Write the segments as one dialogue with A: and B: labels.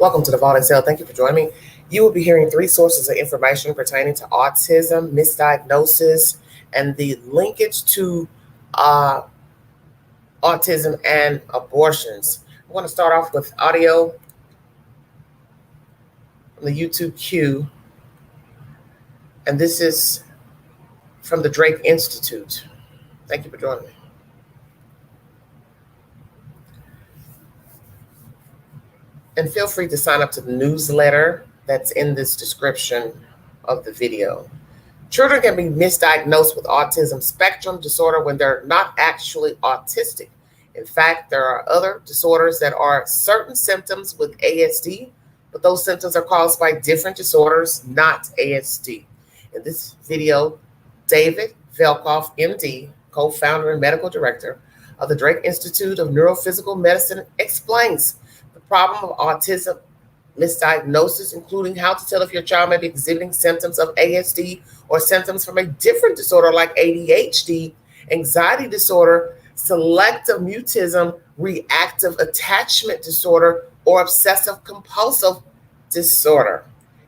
A: Welcome to the Vault Excel. Thank you for joining me. You will be hearing three sources of information pertaining to autism, misdiagnosis, and the linkage to uh, autism and abortions. I want to start off with audio from the YouTube queue, and this is from the Drake Institute. Thank you for joining me. And feel free to sign up to the newsletter that's in this description of the video. Children can be misdiagnosed with autism spectrum disorder when they're not actually autistic. In fact, there are other disorders that are certain symptoms with ASD, but those symptoms are caused by different disorders, not ASD. In this video, David Velkoff, MD, co-founder and medical director of the Drake Institute of Neurophysical Medicine, explains the problem of autism misdiagnosis, including how to tell if your child may be exhibiting symptoms of ASD or symptoms from a different disorder like ADHD, anxiety disorder, selective mutism, reactive attachment disorder, or obsessive compulsive disorder.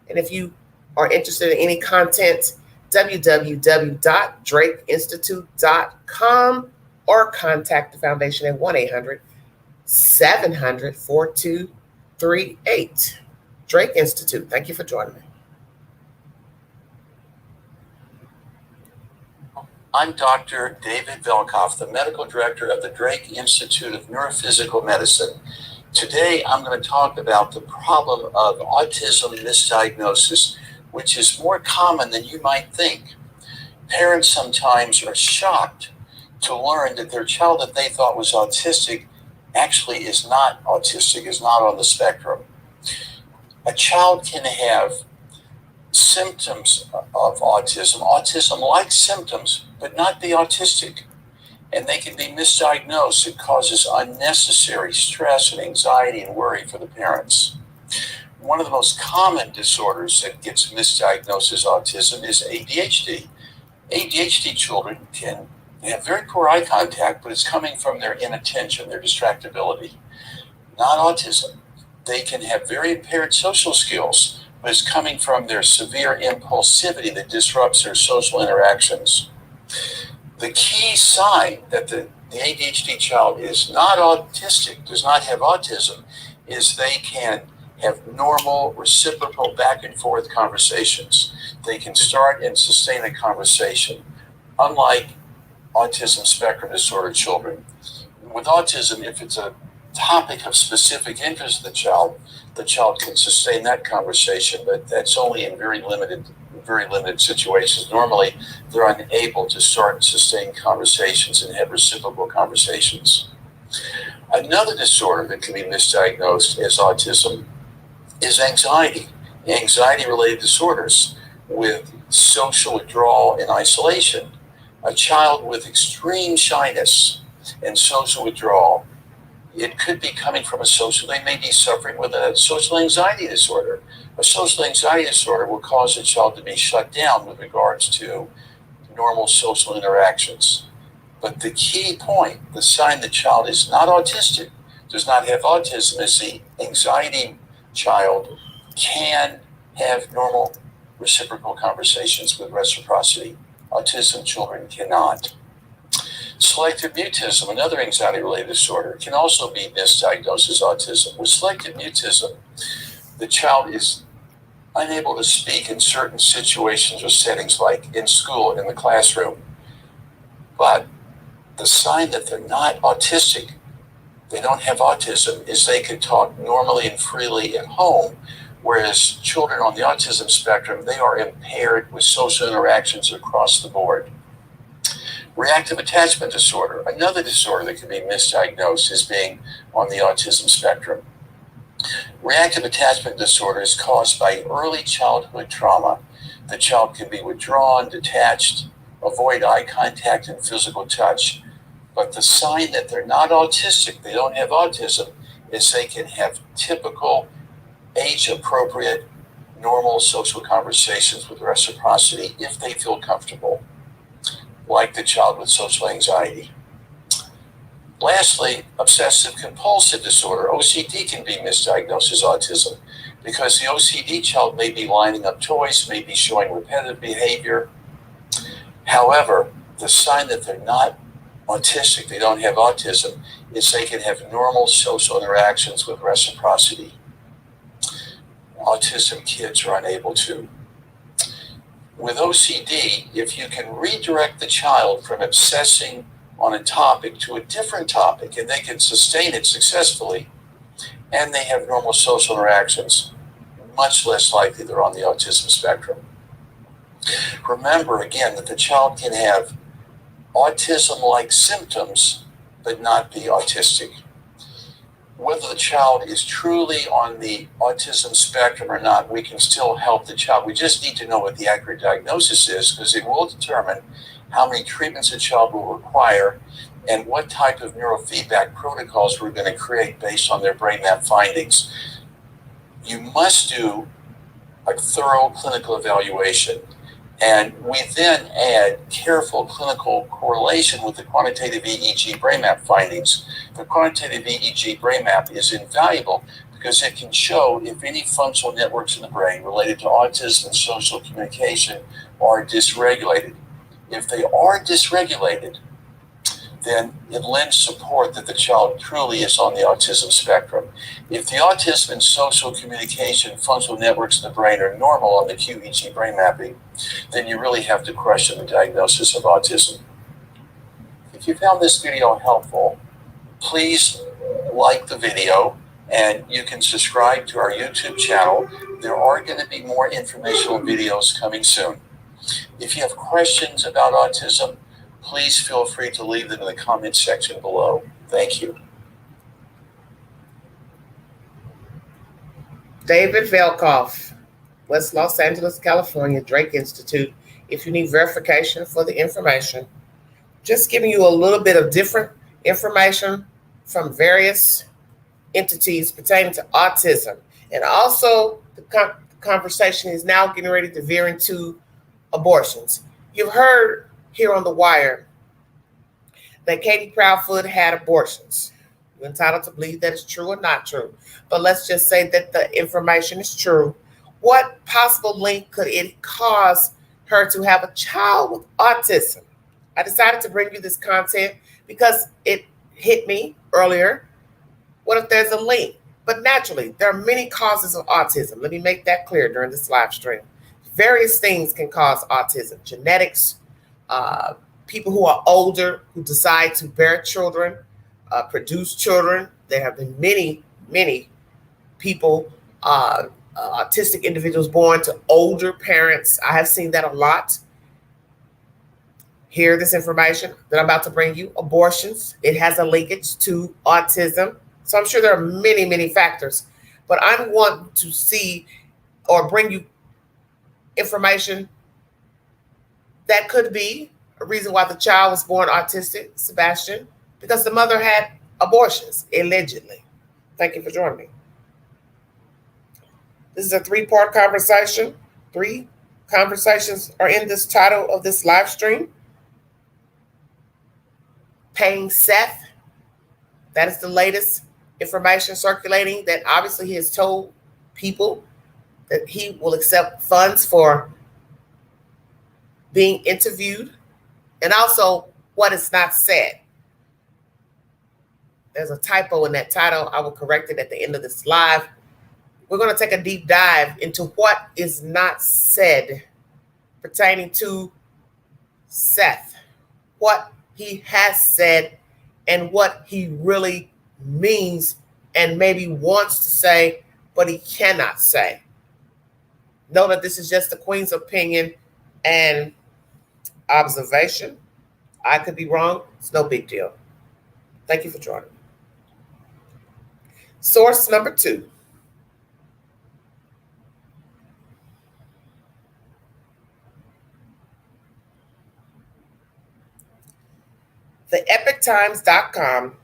A: And if you are interested in any content, www.drakeinstitute.com or contact the foundation at 1-800-700-4238. Drake Institute. Thank you for joining me.
B: I'm Dr. David Velkoff, the medical director of the Drake Institute of Neurophysical Medicine. Today, I'm going to talk about the problem of autism misdiagnosis, which is more common than you might think. Parents sometimes are shocked to learn that their child that they thought was autistic actually is not autistic, is not on the spectrum. A child can have symptoms of autism-like symptoms, but not be autistic. And they can be misdiagnosed. It causes unnecessary stress and anxiety and worry for the parents. One of the most common disorders that gets misdiagnosed as autism is ADHD. ADHD children can have very poor eye contact, but it's coming from their inattention, their distractibility, not autism. They can have very impaired social skills, but it's coming from their severe impulsivity that disrupts their social interactions. The key sign that the ADHD child is not autistic, does not have autism, is they can have normal, reciprocal, back and forth conversations. They can start and sustain a conversation, unlike autism spectrum disorder children. With autism, if it's a topic of specific interest to the child can sustain that conversation, but that's only in very limited situations. Normally, they're unable to start and sustain conversations and have reciprocal conversations. Another disorder that can be misdiagnosed as autism is anxiety. Anxiety-related disorders with social withdrawal and isolation. A child with extreme shyness and social withdrawal, it could be coming from they may be suffering with a social anxiety disorder. A social anxiety disorder will cause a child to be shut down with regards to normal social interactions. But the key point, the sign the child is not autistic, does not have autism, is the anxiety child can have normal reciprocal conversations with reciprocity. Autism children cannot. Selective mutism, another anxiety-related disorder, can also be misdiagnosed as autism. With selective mutism, the child is unable to speak in certain situations or settings, like in school, in the classroom. But the sign that they're not autistic, they don't have autism, is they can talk normally and freely at home, whereas children on the autism spectrum, they are impaired with social interactions across the board. Reactive attachment disorder, another disorder that can be misdiagnosed as being on the autism spectrum. Reactive attachment disorder is caused by early childhood trauma. The child can be withdrawn, detached, avoid eye contact and physical touch. But the sign that they're not autistic, they don't have autism, is they can have typical, age-appropriate, normal social conversations with reciprocity if they feel comfortable, like the child with social anxiety. Lastly, obsessive compulsive disorder, OCD, can be misdiagnosed as autism because the OCD child may be lining up toys, may be showing repetitive behavior. However, the sign that they're not autistic, they don't have autism, is they can have normal social interactions with reciprocity. Autism kids are unable to. With OCD, if you can redirect the child from obsessing on a topic to a different topic and they can sustain it successfully and they have normal social interactions, much less likely they're on the autism spectrum. Remember again that the child can have autism-like symptoms but not be autistic. Whether the child is truly on the autism spectrum or not, we can still help the child. We just need to know what the accurate diagnosis is because it will determine how many treatments a child will require and what type of neurofeedback protocols we're going to create based on their brain map findings. You must do a thorough clinical evaluation, and we then add careful clinical correlation with the quantitative EEG brain map findings. The quantitative EEG brain map is invaluable because it can show if any functional networks in the brain related to autism and social communication are dysregulated. If they are dysregulated, then it lends support that the child truly is on the autism spectrum. If the autism and social communication functional networks in the brain are normal on the QEEG brain mapping, then you really have to question the diagnosis of autism. If you found this video helpful, please like the video and you can subscribe to our YouTube channel. There are going to be more informational videos coming soon. If you have questions about autism, please feel free to leave them in the comment section below. Thank you.
A: David Velkoff, West Los Angeles, California, Drake Institute. If you need verification for the information, just giving you a little bit of different information from various entities pertaining to autism. And also the conversation is now getting ready to veer into abortions. You've heard here on The Wire that Katie Proudfoot had abortions. You're entitled to believe that it's true or not true. But let's just say that the information is true. What possible link could it cause her to have a child with autism? I decided to bring you this content because it hit me earlier. What if there's a link? But naturally, there are many causes of autism. Let me make that clear during this live stream. Various things can cause autism. Genetics, people who are older who decide to bear children, produce children. There have been many people, autistic individuals born to older parents. I have seen that a lot. Hear this information that I'm about to bring you. Abortions, it has a linkage to autism. So I'm sure there are many factors, but I want to see or bring you information that could be a reason why the child was born autistic, Sebastian, because the mother had abortions, allegedly. Thank you for joining me. This is a 3-part conversation. 3 conversations are in this title of this live stream. Paying Seth, that is the latest information circulating that obviously he has told people that he will accept funds for being interviewed, and also what is not said. There's a typo in that title. I will correct it at the end of this live. We're going to take a deep dive into what is not said pertaining to Seth, what he has said and what he really means and maybe wants to say, but he cannot say. Know that this is just the Queen's opinion and observation. I could be wrong. It's no big deal. Thank you for joining. Source number 2. TheEpicTimes.com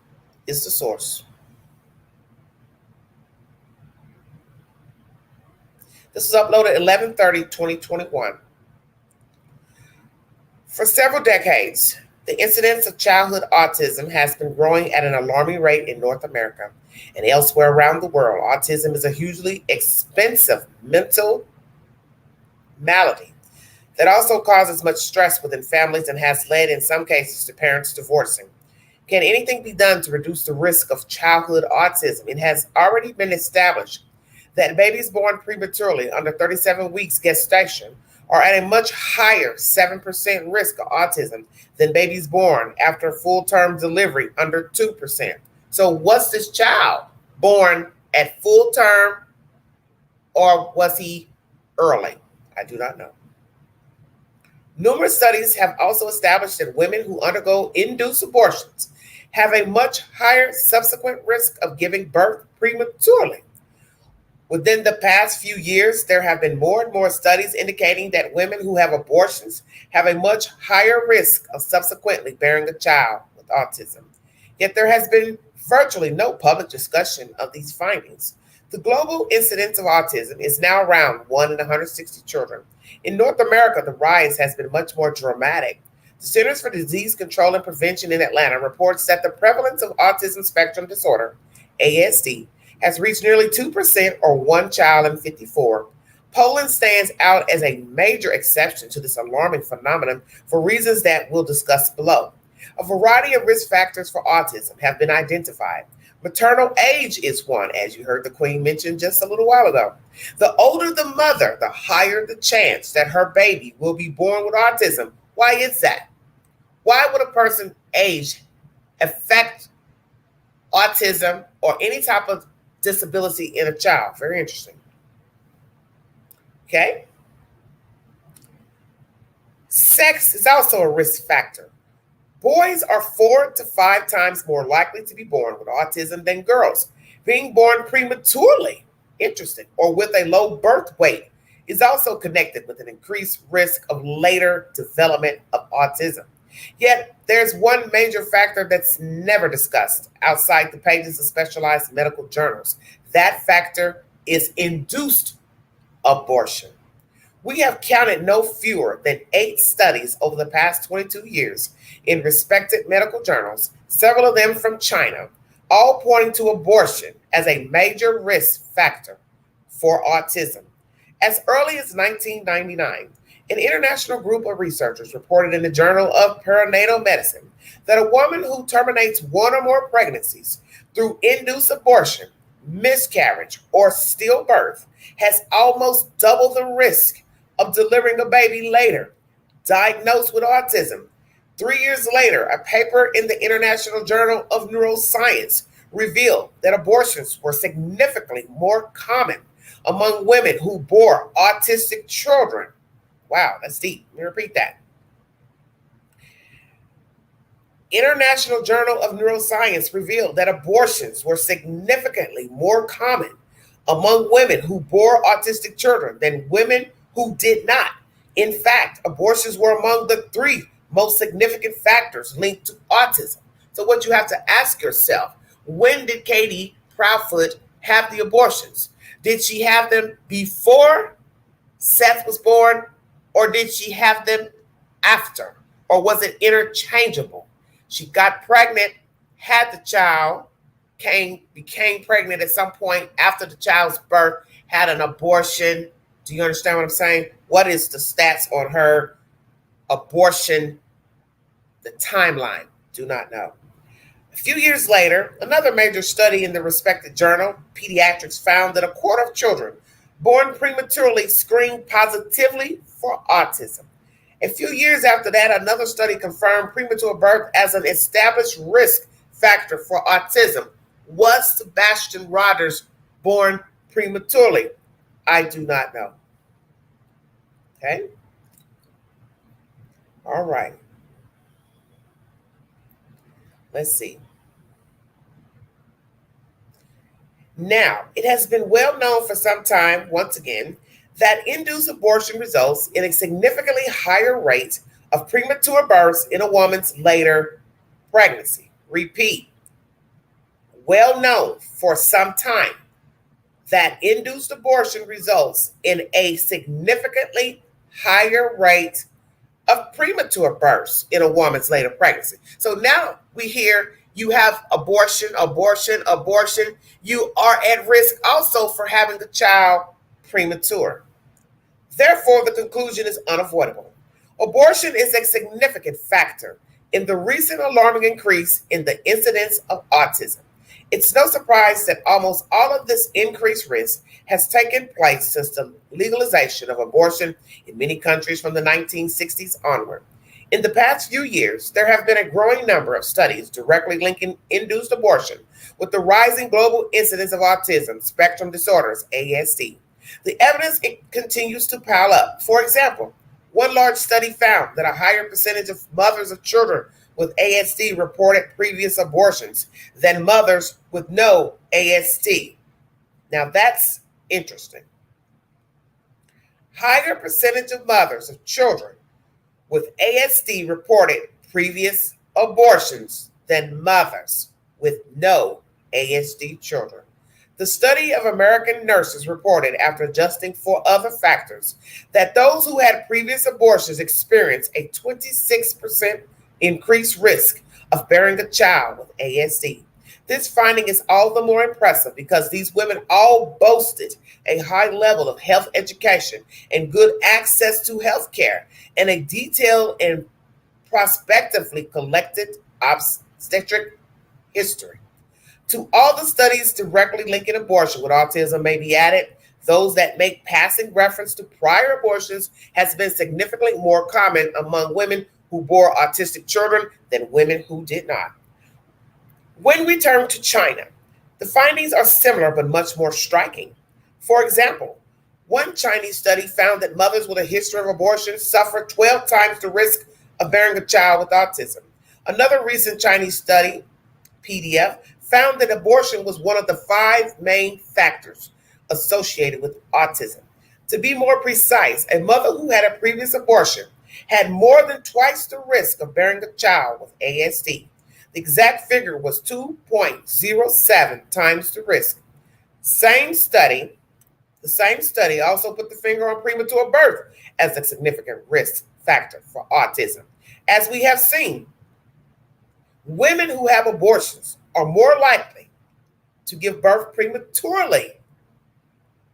A: is the source. This was uploaded 11/30/2021. For several decades, The incidence of childhood autism has been growing at an alarming rate in North America and elsewhere around the world. Autism is a hugely expensive mental malady that also causes much stress within families and has led, in some cases, to parents divorcing. Can anything be done to reduce the risk of childhood autism? It has already been established that babies born prematurely under 37 weeks gestation are at a much higher 7% risk of autism than babies born after full-term delivery under 2%. So was this child born at full term or was he early? I do not know. Numerous studies have also established that women who undergo induced abortions have a much higher subsequent risk of giving birth prematurely. Within the past few years, there have been more and more studies indicating that women who have abortions have a much higher risk of subsequently bearing a child with autism. Yet there has been virtually no public discussion of these findings. The global incidence of autism is now around 1 in 160 children. In North America, the rise has been much more dramatic. The Centers for Disease Control and Prevention in Atlanta reports that the prevalence of autism spectrum disorder, ASD, has reached nearly 2% or one child in 54. Poland stands out as a major exception to this alarming phenomenon for reasons that we'll discuss below. A variety of risk factors for autism have been identified. Maternal age is one, as you heard the Queen mention just a little while ago. The older the mother, the higher the chance that her baby will be born with autism. Why is that? Why would a person's age affect autism or any type of disability in a child? Very interesting. Okay. Sex is also a risk factor. Boys are 4 to 5 times more likely to be born with autism than girls. Being born prematurely, interesting, or with a low birth weight is also connected with an increased risk of later development of autism. Yet, there's one major factor that's never discussed outside the pages of specialized medical journals. That factor is induced abortion. We have counted no fewer than 8 studies over the past 22 years in respected medical journals, several of them from China, all pointing to abortion as a major risk factor for autism. As early as 1999, an international group of researchers reported in the Journal of Perinatal Medicine that a woman who terminates one or more pregnancies through induced abortion, miscarriage, or stillbirth has almost double the risk of delivering a baby later, diagnosed with autism. 3 years later, a paper in the International Journal of Neuroscience revealed that abortions were significantly more common among women who bore autistic children. Wow, that's deep. Let me repeat that. International Journal of Neuroscience revealed that abortions were significantly more common among women who bore autistic children than women who did not. In fact, abortions were among the 3 most significant factors linked to autism. So what you have to ask yourself, when did Katie Proudfoot have the abortions? Did she have them before Seth was born, or did she have them after? Or was it interchangeable? She got pregnant, had the child, became pregnant at some point after the child's birth, had an abortion. Do you understand what I'm saying? What is the stats on her abortion, the timeline? Do not know. A few years later, another major study in the respected journal, Pediatrics, found that a quarter of children born prematurely screened positively for autism. A few years after that, another study confirmed premature birth as an established risk factor for autism. Was Sebastian Rogers born prematurely? I do not know. Okay? All right. Let's see. Now, it has been well known for some time, once again, that induced abortion results in a significantly higher rate of premature births in a woman's later pregnancy. Repeat. Well known for some time that induced abortion results in a significantly higher rate of premature births in a woman's later pregnancy. So now we hear you have abortion, abortion, abortion. You are at risk also for having the child premature. Therefore, the conclusion is unavoidable. Abortion is a significant factor in the recent alarming increase in the incidence of autism. It's no surprise that almost all of this increased risk has taken place since the legalization of abortion in many countries from the 1960s onward. In the past few years, there have been a growing number of studies directly linking induced abortion with the rising global incidence of autism spectrum disorders, ASD. The evidence continues to pile up. For example, one large study found that a higher percentage of mothers of children with ASD reported previous abortions than mothers with no ASD. Now that's interesting. Higher percentage of mothers of children with ASD reported previous abortions than mothers with no ASD children. The study of American nurses reported, after adjusting for other factors, that those who had previous abortions experienced a 26% increased risk of bearing a child with ASD. This finding is all the more impressive because these women all boasted a high level of health education and good access to health care and a detailed and prospectively collected obstetric history. To all the studies directly linking abortion with autism may be added, those that make passing reference to prior abortions has been significantly more common among women who bore autistic children than women who did not. When we turn to China, the findings are similar but much more striking. For example, one Chinese study found that mothers with a history of abortion suffer 12 times the risk of bearing a child with autism. Another recent Chinese study, PDF, found that abortion was one of the 5 main factors associated with autism. To be more precise, a mother who had a previous abortion had more than twice the risk of bearing a child with ASD. The exact figure was 2.07 times the risk. The same study also put the finger on premature birth as a significant risk factor for autism. As we have seen, women who have abortions are more likely to give birth prematurely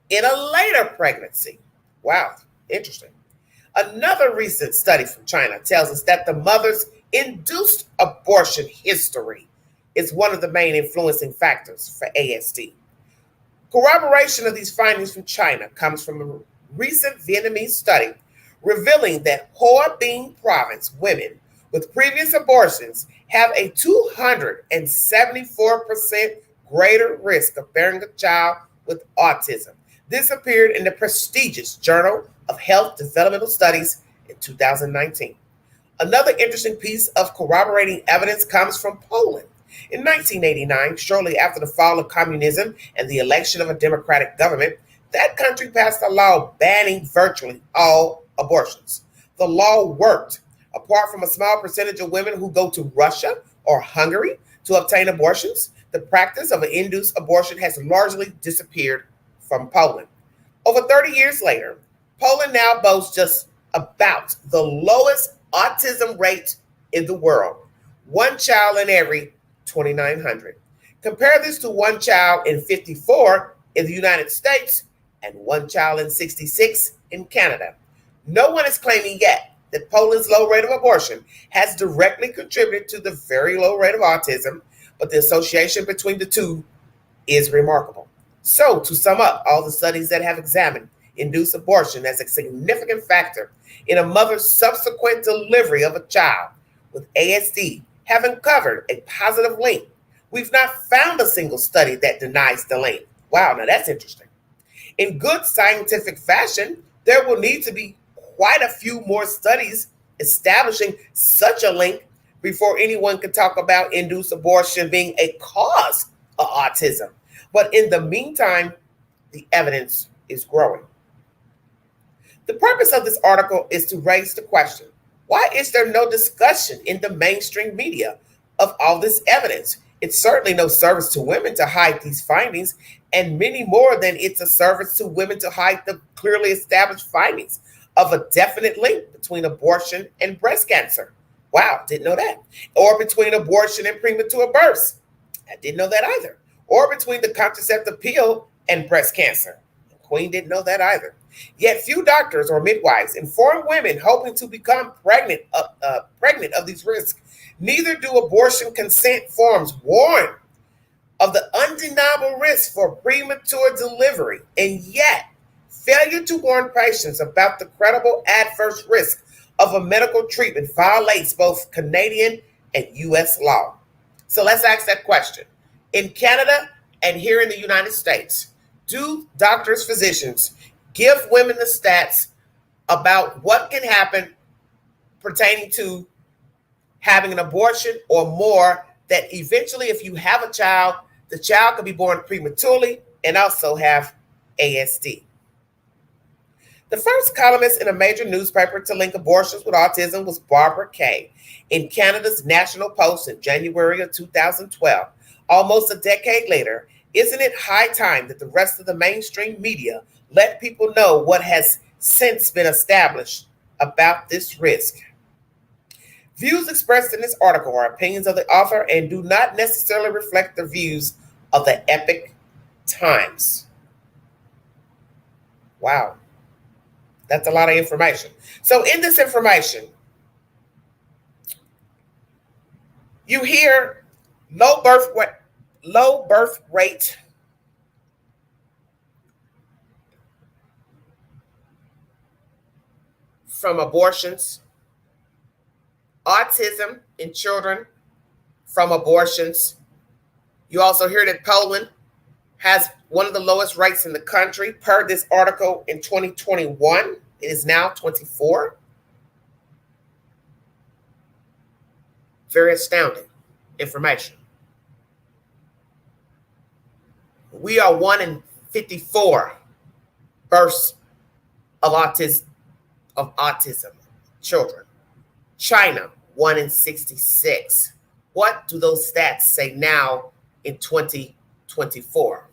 A: in a later pregnancy. Wow, interesting. Another recent study from China tells us that the mother's induced abortion history is one of the main influencing factors for ASD. Corroboration of these findings from China comes from a recent Vietnamese study revealing that Hoa Binh province women with previous abortions have a 274% greater risk of bearing a child with autism. This appeared in the prestigious Journal of Health Developmental Studies in 2019. Another interesting piece of corroborating evidence comes from Poland. In 1989, shortly after the fall of communism and the election of a democratic government, that country passed a law banning virtually all abortions. The law worked. Apart from a small percentage of women who go to Russia or Hungary to obtain abortions, the practice of an induced abortion has largely disappeared from Poland. Over 30 years later, Poland now boasts just about the lowest autism rate in the world, one child in every 2,900. Compare this to one child in 54 in the United States and one child in 66 in Canada. No one is claiming yet that Poland's low rate of abortion has directly contributed to the very low rate of autism, but the association between the two is remarkable. So, to sum up, all the studies that have examined induced abortion as a significant factor in a mother's subsequent delivery of a child with ASD have uncovered a positive link. We've not found a single study that denies the link. Wow, now that's interesting. In good scientific fashion, there will need to be quite a few more studies establishing such a link before anyone can talk about induced abortion being a cause of autism. But in the meantime, the evidence is growing. The purpose of this article is to raise the question, why is there no discussion in the mainstream media of all this evidence? It's certainly no service to women to hide these findings, and many more than it's a service to women to hide the clearly established findings. of a definite link between abortion and breast cancer. Wow, didn't know that. Or between abortion and premature births. I didn't know that either. Or between the contraceptive pill and breast cancer. Queen didn't know that either. Yet few doctors or midwives inform women hoping to become pregnant of these risks. Neither do abortion consent forms warn of the undeniable risk for premature delivery, and yet failure to warn patients about the credible adverse risk of a medical treatment violates both Canadian and U.S. law. So let's ask that question. In Canada and here in the United States, do doctors, physicians give women the stats about what can happen pertaining to having an abortion, or more, that eventually if you have a child, the child could be born prematurely and also have ASD? The first columnist in a major newspaper to link abortions with autism was Barbara Kay in Canada's National Post in January of 2012. Almost a decade later, isn't it high time that the rest of the mainstream media let people know what has since been established about this risk? Views expressed in this article are opinions of the author and do not necessarily reflect the views of the Epic Times. Wow. That's a lot of information. So in this information, you hear low birth rate from abortions, autism in children from abortions. You also hear that Poland has one of the lowest rates in the country. Per this article in 2021, it is now 24. Very astounding information. We are 1 in 54 births of autism children. China, 1 in 66. What do those stats say now in 2024?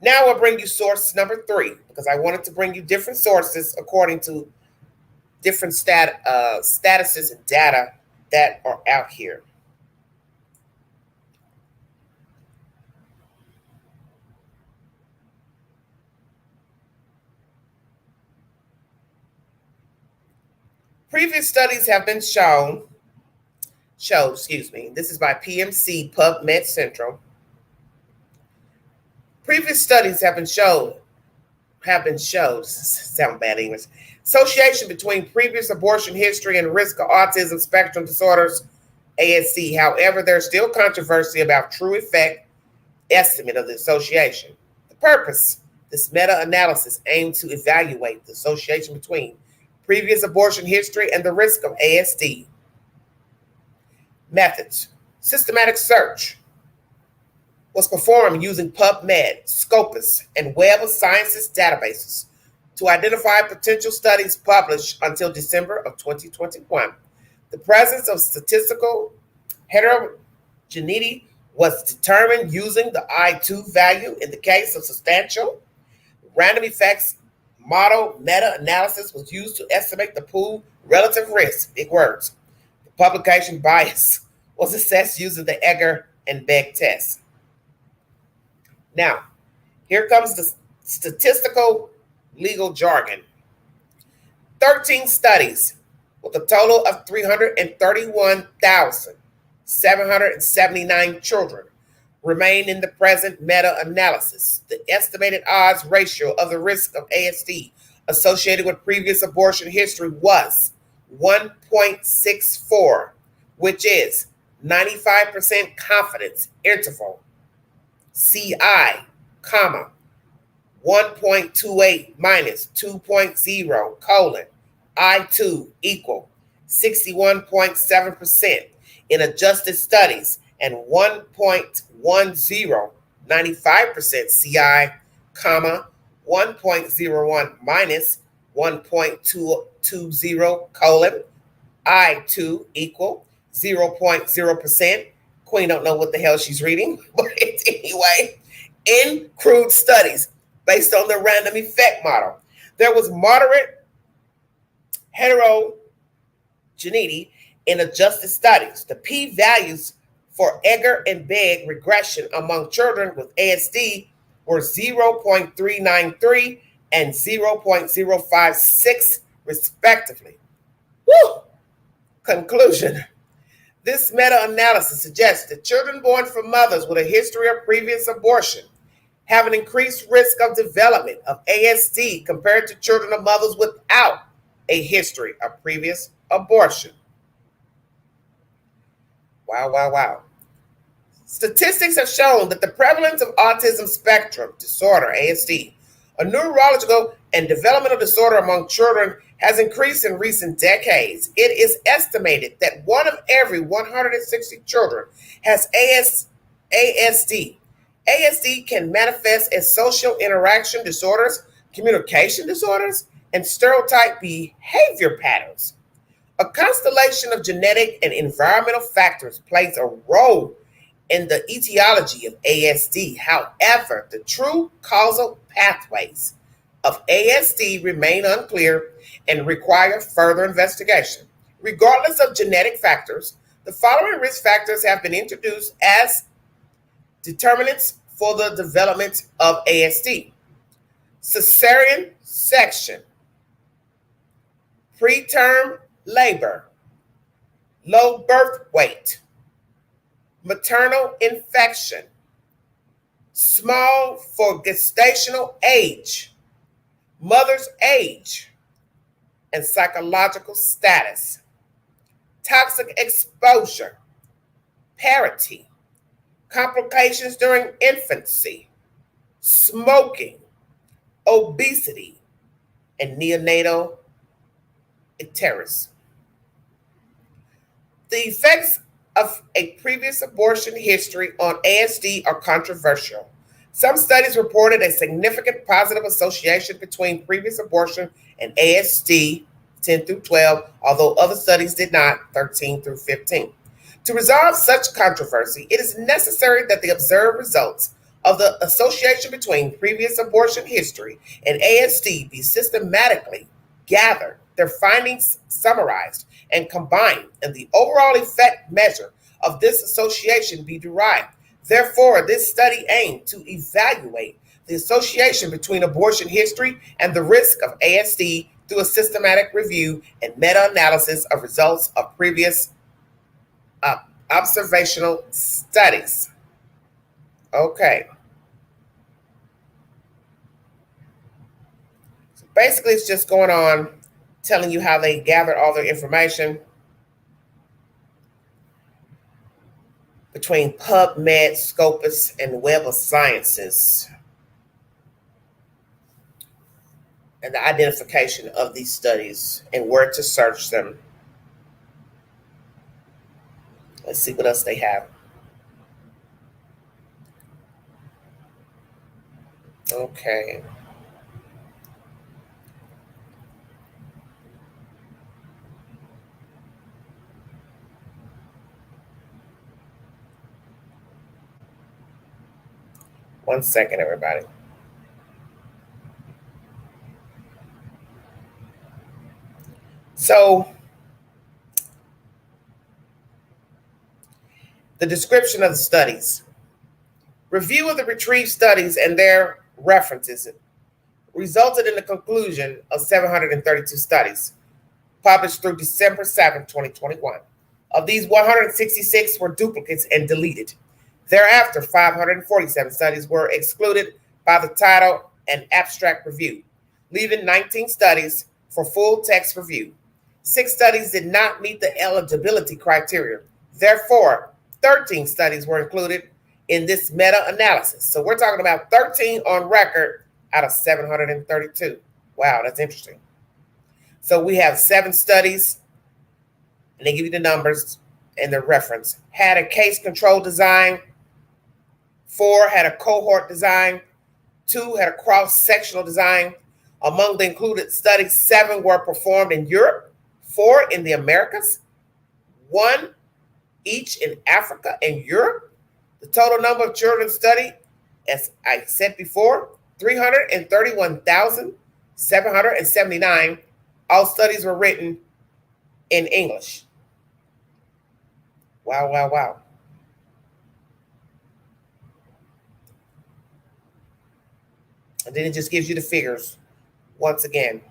A: Now I'll bring you source number 3, because I wanted to bring you different sources according to different statuses and data that are out here. Previous studies have been shown, this is by PMC PubMed Central. Previous studies have been shown, sound bad English, association between previous abortion history and risk of autism spectrum disorders, ASD. However, there's still controversy about true effect estimate of the association. The purpose, this meta-analysis aimed to evaluate the association between previous abortion history and the risk of ASD. Methods. Systematic search was performed using PubMed, Scopus, and Web of Sciences databases to identify potential studies published until December of 2021. The presence of statistical heterogeneity was determined using the I2 value in the case of substantial. Random effects model meta-analysis was used to estimate the pool relative risk, big words. The publication bias was assessed using the Egger and Beck test. Now, here comes the statistical legal jargon. 13 studies with a total of 331,779 children remain in the present meta-analysis. The estimated odds ratio of the risk of ASD associated with previous abortion history was 1.64, which is 95% confidence interval. CI, 1.28 minus 2.0 colon I2 equal 61.7% in adjusted studies and 1.10 95% CI, 1.01 minus 1.220 colon I2 equal 0.0%. Queen don't know what the hell she's reading, but anyway, in crude studies based on the random effect model. There was moderate heterogeneity in adjusted studies. The p-values for Egger and Begg regression among children with ASD were 0.393 and 0.056 respectively. Woo! Conclusion. This meta-analysis suggests that children born from mothers with a history of previous abortion have an increased risk of development of ASD compared to children of mothers without a history of previous abortion. Wow, wow, wow. Statistics have shown that the prevalence of autism spectrum disorder, ASD, a neurological and developmental disorder among children, has increased in recent decades. It is estimated that 1 of every 160 children has ASD. ASD can manifest as social interaction disorders, communication disorders, and stereotype behavior patterns. A constellation of genetic and environmental factors plays a role in the etiology of ASD. However, the true causal pathways of ASD remain unclear and require further investigation. Regardless of genetic factors, the following risk factors have been introduced as determinants for the development of ASD: cesarean section, preterm labor, low birth weight, maternal infection, small for gestational age, mother's age, and psychological status, toxic exposure, parity, complications during infancy, smoking, obesity, and neonatal icterus. The effects of a previous abortion history on ASD are controversial. Some studies reported a significant positive association between previous abortion and ASD 10 through 12, although other studies did not, 13 through 15. To resolve such controversy, it is necessary that the observed results of the association between previous abortion history and ASD be systematically gathered, their findings summarized and combined, and the overall effect measure of this association be derived. Therefore, this study aimed to evaluate the association between abortion history and the risk of ASD through a systematic review and meta-analysis of results of previous observational studies. Okay. So basically, it's just going on telling you how they gathered all their information between PubMed, Scopus, and Web of Sciences, and the identification of these studies and where to search them. Let's see what else they have. Okay. One second, everybody. So, the description of the studies. Review of the retrieved studies and their references resulted in the conclusion of 732 studies published through December 7, 2021. Of these, 166 were duplicates and deleted. Thereafter, 547 studies were excluded by the title and abstract review, leaving 19 studies for full text review. 6 studies did not meet the eligibility criteria. Therefore, 13 studies were included in this meta-analysis. So we're talking about 13 on record out of 732. Wow, that's interesting. So we have 7 studies, and they give you the numbers and the reference. Had a case control design. 4 had a cohort design. 2 had a cross-sectional design. Among the included studies, 7 were performed in Europe, 4 in the Americas, 1 each in Africa and Europe. The total number of children studied, as I said before, 331,000 779. All studies were written in English. Wow, wow, wow. And then it just gives you the figures once again.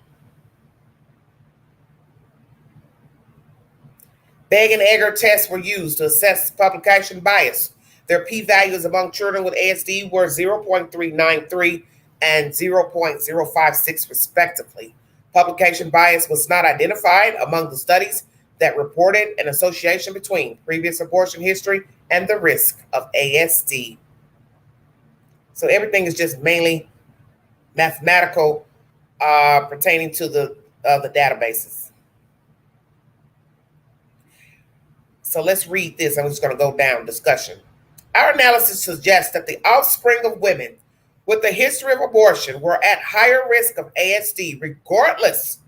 A: Begg and Egger tests were used to assess publication bias. Their p-values among children with ASD were 0.393 and 0.056 respectively. Publication bias was not identified among the studies that reported an association between previous abortion history and the risk of ASD. So everything is just mainly mathematical pertaining to the databases. So let's read this. I'm just going to go down discussion. Our analysis suggests that the offspring of women with a history of abortion were at higher risk of ASD, regardless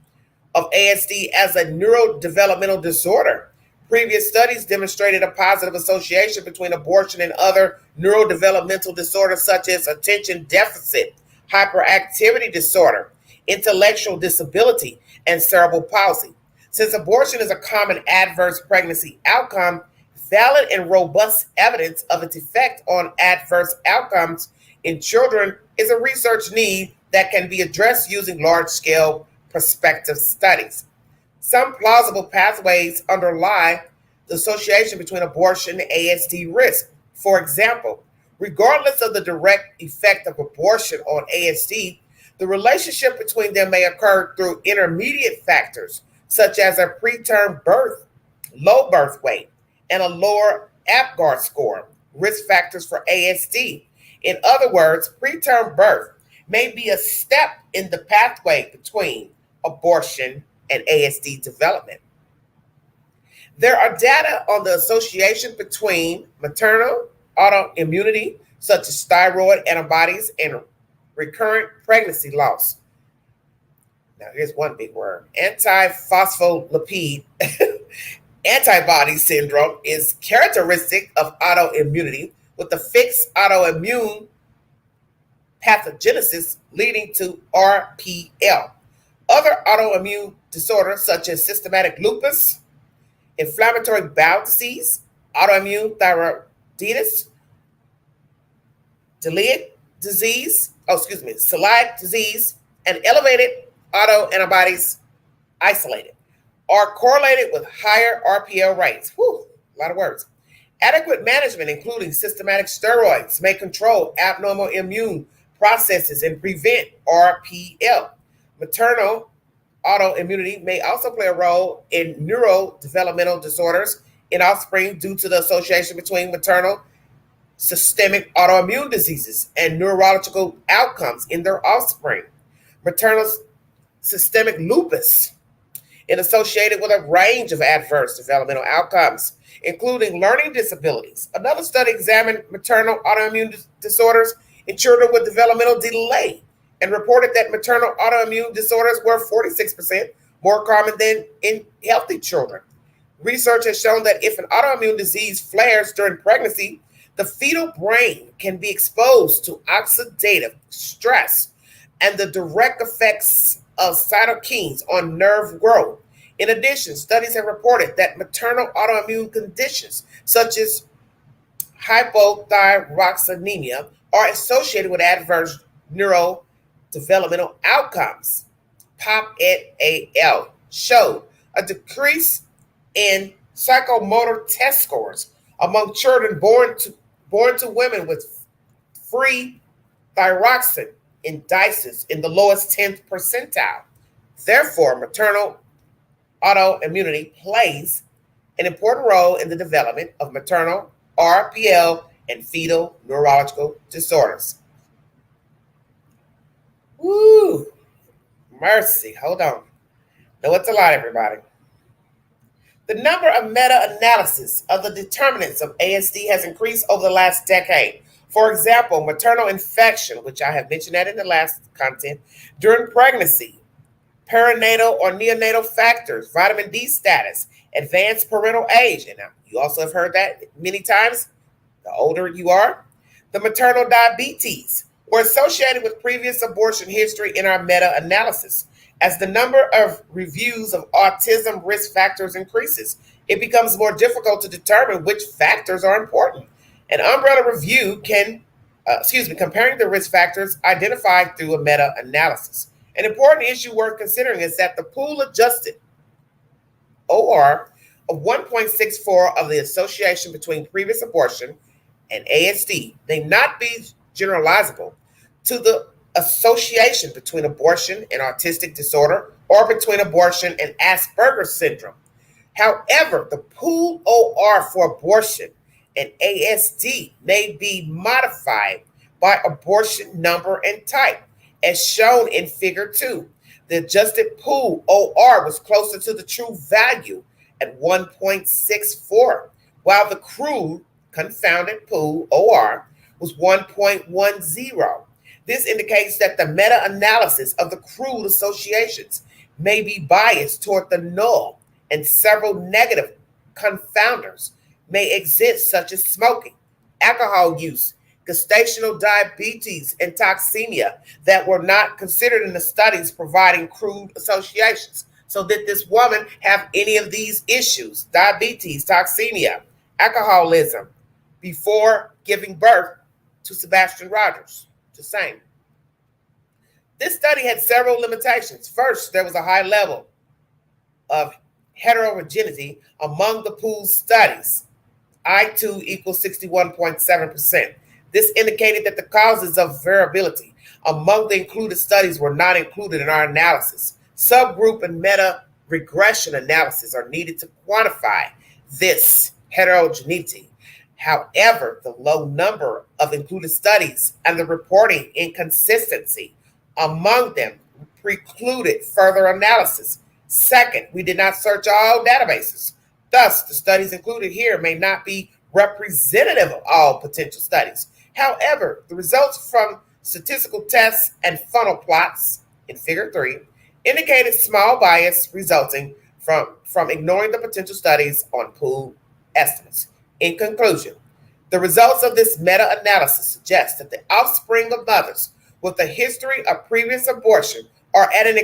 A: of ASD as a neurodevelopmental disorder. Previous studies demonstrated a positive association between abortion and other neurodevelopmental disorders such as attention deficit, hyperactivity disorder, intellectual disability, and cerebral palsy. Since abortion is a common adverse pregnancy outcome, valid and robust evidence of its effect on adverse outcomes in children is a research need that can be addressed using large-scale prospective studies. Some plausible pathways underlie the association between abortion and ASD risk. For example, regardless of the direct effect of abortion on ASD, the relationship between them may occur through intermediate factors, such as a preterm birth, low birth weight, and a lower APGAR score, risk factors for ASD. In other words, preterm birth may be a step in the pathway between abortion and ASD development. There are data on the association between maternal autoimmunity, such as thyroid antibodies, and recurrent pregnancy loss. Now, here's one big word. Antiphospholipid antibody syndrome is characteristic of autoimmunity with a fixed autoimmune pathogenesis leading to RPL. Other autoimmune disorders such as systematic lupus, inflammatory bowel disease, autoimmune thyroiditis, celiac disease, and elevated autoantibodies isolated are correlated with higher RPL rates. Whew, a lot of words. Adequate management, including systematic steroids, may control abnormal immune processes and prevent RPL. Maternal autoimmunity may also play a role in neurodevelopmental disorders in offspring due to the association between maternal systemic autoimmune diseases and neurological outcomes in their offspring. Maternal systemic lupus is associated with a range of adverse developmental outcomes, including learning disabilities. Another study examined maternal autoimmune disorders in children with developmental delay and reported that maternal autoimmune disorders were 46% more common than in healthy children. Research has shown that if an autoimmune disease flares during pregnancy, the fetal brain can be exposed to oxidative stress and the direct effects of cytokines on nerve growth. In addition, studies have reported that maternal autoimmune conditions such as hypothyroxanemia are associated with adverse neurodevelopmental outcomes. Pop et al. Showed a decrease in psychomotor test scores among children born to women with free thyroxine indices in the lowest 10th percentile. Therefore, maternal autoimmunity plays an important role in the development of maternal RPL and fetal neurological disorders. Woo! Mercy. Hold on. No, it's a lot, everybody. The number of meta-analysis of the determinants of ASD has increased over the last decade. For example, maternal infection, which I have mentioned that in the last content, during pregnancy, perinatal or neonatal factors, vitamin D status, advanced parental age, and you also have heard that many times, the older you are, the maternal diabetes, were associated with previous abortion history in our meta-analysis. As the number of reviews of autism risk factors increases, it becomes more difficult to determine which factors are important. An umbrella review comparing the risk factors identified through a meta-analysis. An important issue worth considering is that the pool adjusted OR of 1.64 of the association between previous abortion and ASD may not be generalizable to the association between abortion and autistic disorder or between abortion and Asperger's syndrome. However, the pool OR for abortion and ASD may be modified by abortion number and type, as shown in Figure 2. The adjusted pool OR was closer to the true value at 1.64, while the crude confounded pool OR was 1.10. This indicates that the meta-analysis of the crude associations may be biased toward the null, and several negative confounders may exist, such as smoking, alcohol use, gestational diabetes, and toxemia that were not considered in the studies providing crude associations. So did this woman have any of these issues, diabetes, toxemia, alcoholism, before giving birth to Sebastian Rogers? The same. This study had several limitations. First, there was a high level of heterogeneity among the pooled studies. I2 equals 61.7%. This indicated that the causes of variability among the included studies were not included in our analysis. Subgroup and meta-regression analysis are needed to quantify this heterogeneity. However, the low number of included studies and the reporting inconsistency among them precluded further analysis. Second, we did not search all databases. Thus, the studies included here may not be representative of all potential studies. However, the results from statistical tests and funnel plots in Figure 3 indicated small bias resulting from ignoring the potential studies on pool estimates. In conclusion, the results of this meta-analysis suggest that the offspring of mothers with a history of previous abortion are at an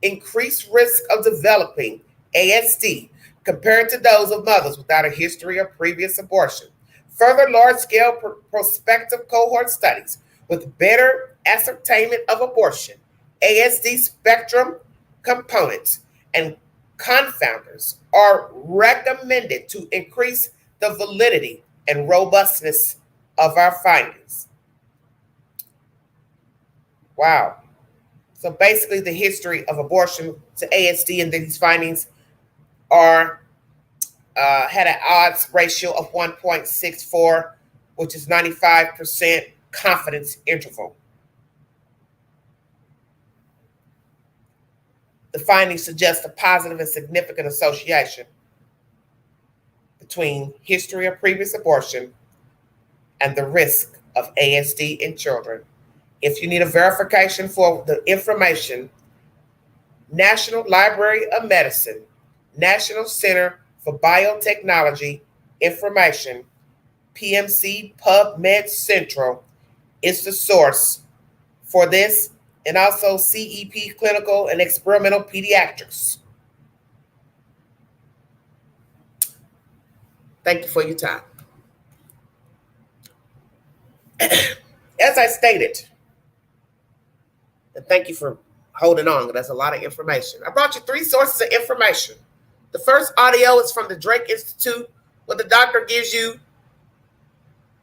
A: increased risk of developing ASD compared to those of mothers without a history of previous abortion. Further large-scale prospective cohort studies with better ascertainment of abortion, ASD spectrum components, and confounders are recommended to increase the validity and robustness of our findings. Wow. So basically the history of abortion to ASD and these findings are had an odds ratio of 1.64, which is 95% confidence interval. The findings suggest a positive and significant association between history of previous abortion and the risk of ASD in children. If you need a verification for the information, National Library of Medicine, National Center for Biotechnology Information, PMC PubMed Central is the source for this, and also CEP Clinical and Experimental Pediatrics. Thank you for your time. As I stated, and thank you for holding on. That's a lot of information. I brought you 3 sources of information. The first audio is from the Drake Institute, where the doctor gives you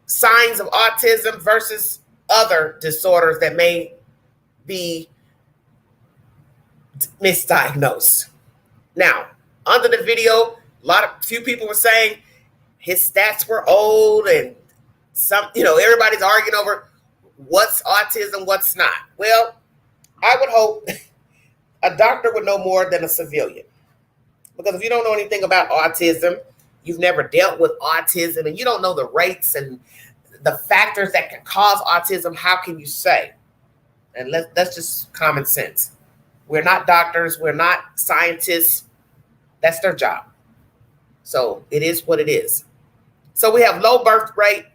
A: signs of autism versus other disorders that may be misdiagnosed. Now, under the video, few people were saying his stats were old, and everybody's arguing over what's autism, what's not. Well, I would hope a doctor would know more than a civilian. Because if you don't know anything about autism, you've never dealt with autism, and you don't know the rates and the factors that can cause autism, how can you say? And that's just common sense. We're not doctors. We're not scientists. That's their job. So it is what it is. So we have low birth rate,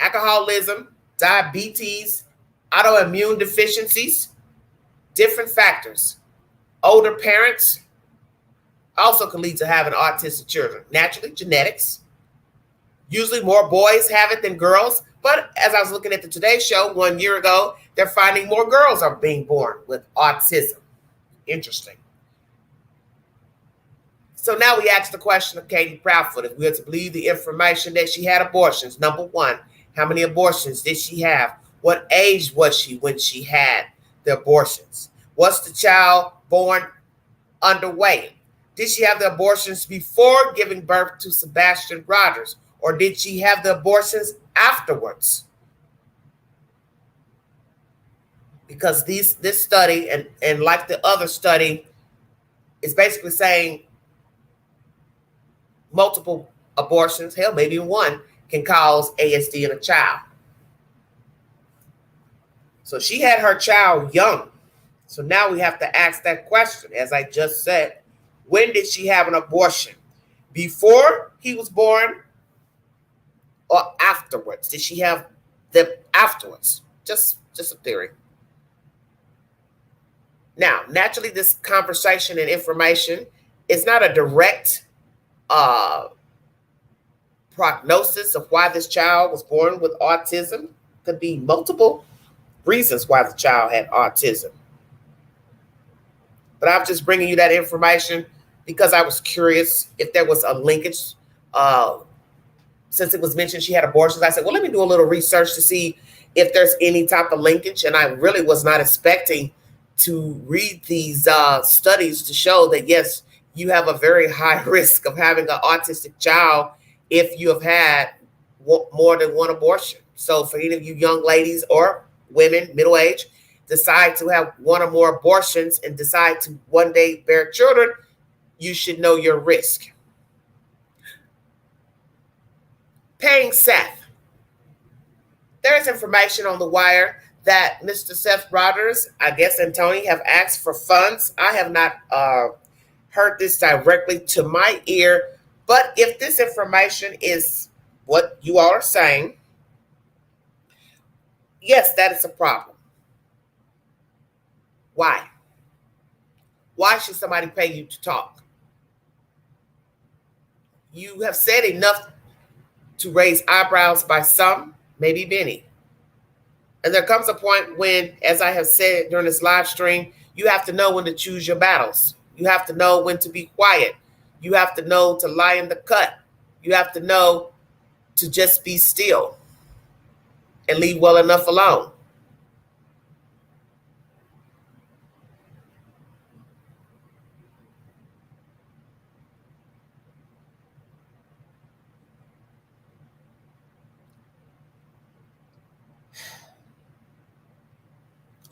A: alcoholism, diabetes, autoimmune deficiencies, different factors. Older parents also can lead to having autistic children. Naturally, genetics. Usually more boys have it than girls. But as I was looking at the Today Show 1 year ago, they're finding more girls are being born with autism. Interesting. So now we ask the question of Katie Proudfoot, if we are to believe the information that she had abortions. Number one, how many abortions did she have? What age was she when she had the abortions? Was the child born underway? Did she have the abortions before giving birth to Sebastian Rogers, or did she have the abortions afterwards? Because this study, and like the other study, is basically saying multiple abortions, hell, maybe one, can cause ASD in a child. So she had her child young. So now we have to ask that question, as I just said. When did she have an abortion? Before he was born or afterwards? Did she have them afterwards? Just a theory. Now, naturally, this conversation and information is not a direct prognosis of why this child was born with autism. Could be multiple reasons why the child had autism. But I'm just bringing you that information because I was curious if there was a linkage. Since it was mentioned she had abortions, I said, well, let me do a little research to see if there's any type of linkage. And I really was not expecting to read these studies to show that, yes, you have a very high risk of having an autistic child if you have had more than one abortion. So for any of you young ladies or women, middle age, decide to have one or more abortions and decide to one day bear children, you should know your risk. Paying Seth. There is information on the wire that Mr. Seth Rogers, I guess, and Tony have asked for funds. I have not heard this directly to my ear, but if this information is what you all are saying, yes, that is a problem. Why? Why should somebody pay you to talk? You have said enough to raise eyebrows by some, maybe many. And there comes a point when, as I have said during this live stream, you have to know when to choose your battles. You have to know when to be quiet. You have to know to lie in the cut. You have to know to just be still and leave well enough alone.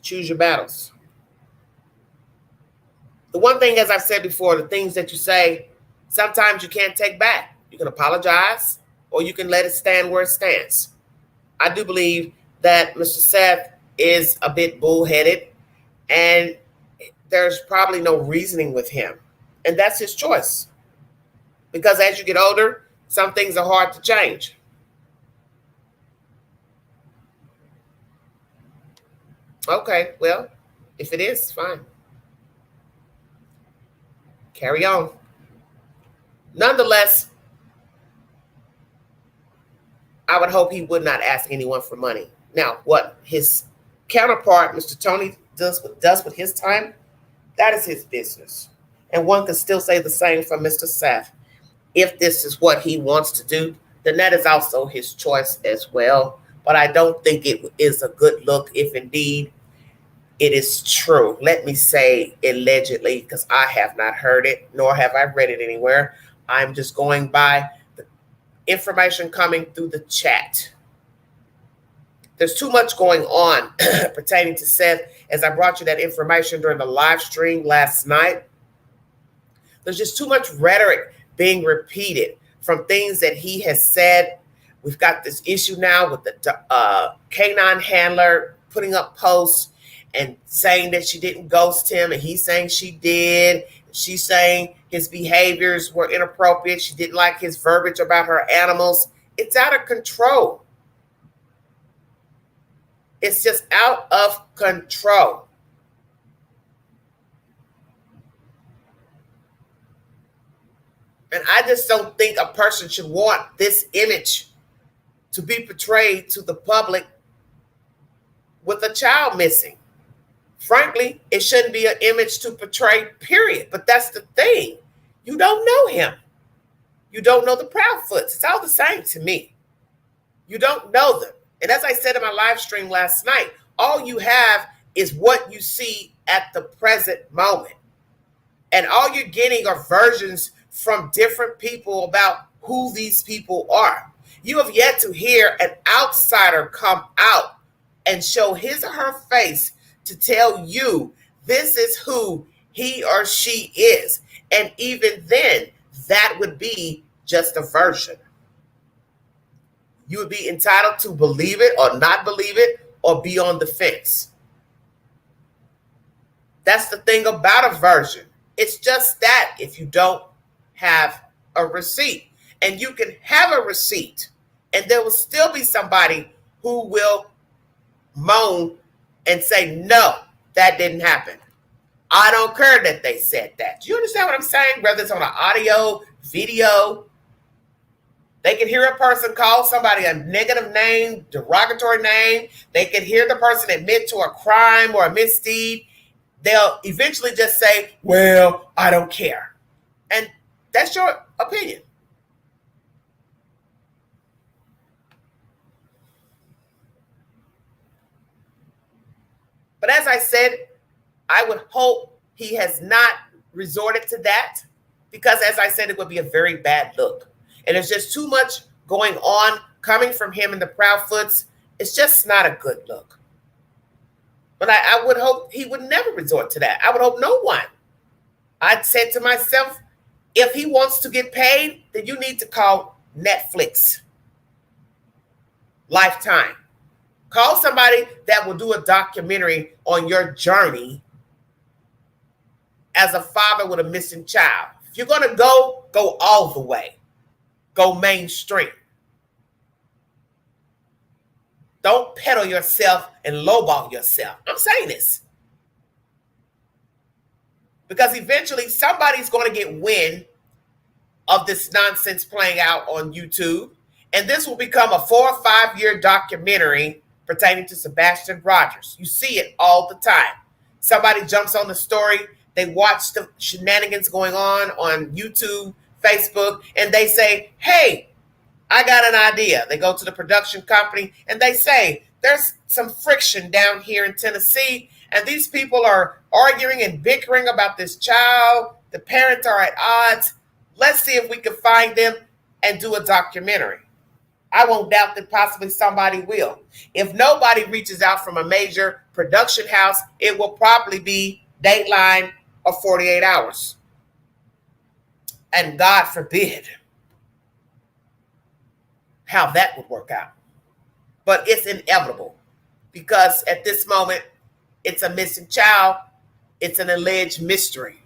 A: Choose your battles. The one thing, as I've said before, the things that you say, sometimes you can't take back. You can apologize or you can let it stand where it stands. I do believe that Mr. Seth is a bit bullheaded and there's probably no reasoning with him. And that's his choice. Because as you get older, some things are hard to change. Okay, well, if it is, fine. Carry on. Nonetheless, I would hope he would not ask anyone for money. Now, what his counterpart, Mr. Tony, does with his time, that is his business. And one can still say the same for Mr. Seth. If this is what he wants to do, then that is also his choice as well. But I don't think it is a good look if indeed it is true. Let me say allegedly, because I have not heard it, nor have I read it anywhere. I'm just going by the information coming through the chat. There's too much going on pertaining to Seth. As I brought you that information during the live stream last night, there's just too much rhetoric being repeated from things that he has said. We've got this issue now with the canine handler putting up posts and saying that she didn't ghost him, and he's saying she did. She's saying his behaviors were inappropriate. She didn't like his verbiage about her animals. It's out of control. It's just out of control. And I just don't think a person should want this image to be portrayed to the public with a child missing. Frankly, it shouldn't be an image to portray, period. But that's the thing. You don't know him. You don't know the Proudfoot'S. It's all the same to me. You don't know them. And as I said in my live stream last night, all you have is what you see at the present moment. And all you're getting are versions from different people about who these people are. You have yet to hear an outsider come out and show his or her face to tell you this is who he or she is. And even then, that would be just a version. You would be entitled to believe it or not believe it or be on the fence. That's the thing about a version. It's just that if you don't have a receipt, and you can have a receipt, and there will still be somebody who will moan and say, no, that didn't happen. I don't care that they said that. Do you understand what I'm saying? Whether it's on an audio, video, they can hear a person call somebody a negative name, derogatory name. They can hear the person admit to a crime or a misdeed. They'll eventually just say, well, I don't care. And that's your opinion. But as I said, I would hope he has not resorted to that, because as I said, it would be a very bad look. And there's just too much going on coming from him and the Proudfoot'S. It's just not a good look. But I would hope he would never resort to that. I would hope no one. I'd said to myself, if he wants to get paid, then you need to call Netflix, Lifetime. Call somebody that will do a documentary on your journey as a father with a missing child. If you're going to go all the way. Go mainstream. Don't peddle yourself and lowball yourself. I'm saying this because eventually somebody's going to get wind of this nonsense playing out on YouTube, and this will become a 4 or 5 year documentary pertaining to Sebastian Rogers. You see it all the time. Somebody jumps on the story, they watch the shenanigans going on YouTube, Facebook, and they say, hey, I got an idea. They go to the production company and they say, there's some friction down here in Tennessee, and these people are arguing and bickering about this child. The parents are at odds. Let's see if we can find them and do a documentary. I won't doubt that possibly somebody will. If nobody reaches out from a major production house, it will probably be Dateline or 48 Hours. And God forbid how that would work out. But it's inevitable because at this moment, it's a missing child. It's an alleged mystery.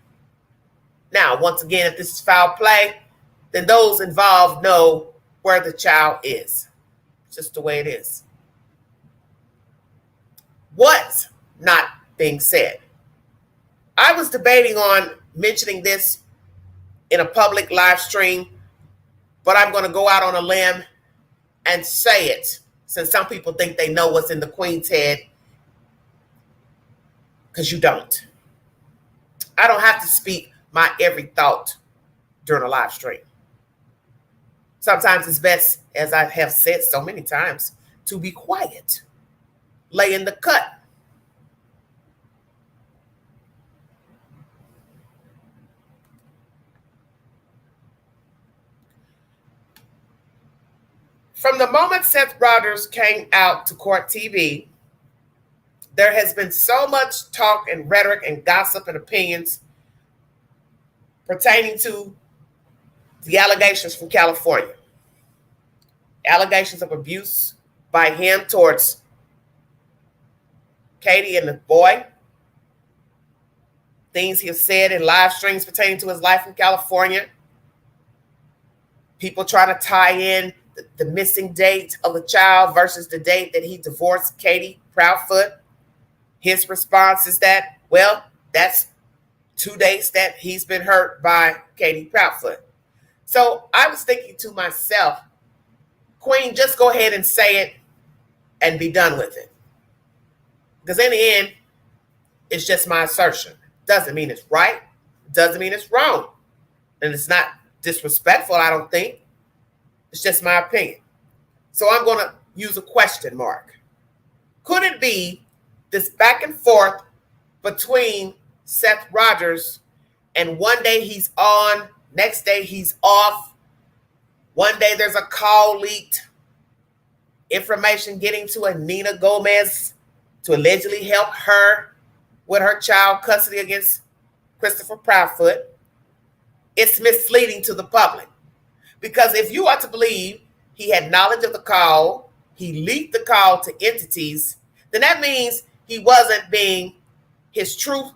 A: Now, once again, if this is foul play, then those involved know where the child is. It's just the way it is. What's not being said? I was debating on mentioning this in a public live stream, but I'm going to go out on a limb and say it, since some people think they know what's in the Queen's head, because you don't. I don't have to speak my every thought during a live stream. Sometimes it's best, as I have said so many times, to be quiet, lay in the cut. From the moment Seth Rogers came out to court TV, there has been so much talk and rhetoric and gossip and opinions pertaining to the allegations from California. Allegations of abuse by him towards Katie and the boy. Things he has said in live streams pertaining to his life in California. People try to tie in the missing date of the child versus the date that he divorced Katie Proudfoot. His response is that, well, that's 2 days that he's been hurt by Katie Proudfoot. So I was thinking to myself, Queen, just go ahead and say it and be done with it. Because in the end, it's just my assertion. Doesn't mean it's right. Doesn't mean it's wrong. And it's not disrespectful, I don't think. It's just my opinion. So I'm going to use a question mark. Could it be this back and forth between Seth Rogers, and one day he's on, next day he's off. One day there's a call leaked, information getting to a Nina Gomez to allegedly help her with her child custody against Christopher Proudfoot. It's misleading to the public. Because if you are to believe he had knowledge of the call, he leaked the call to entities, then that means he wasn't being his true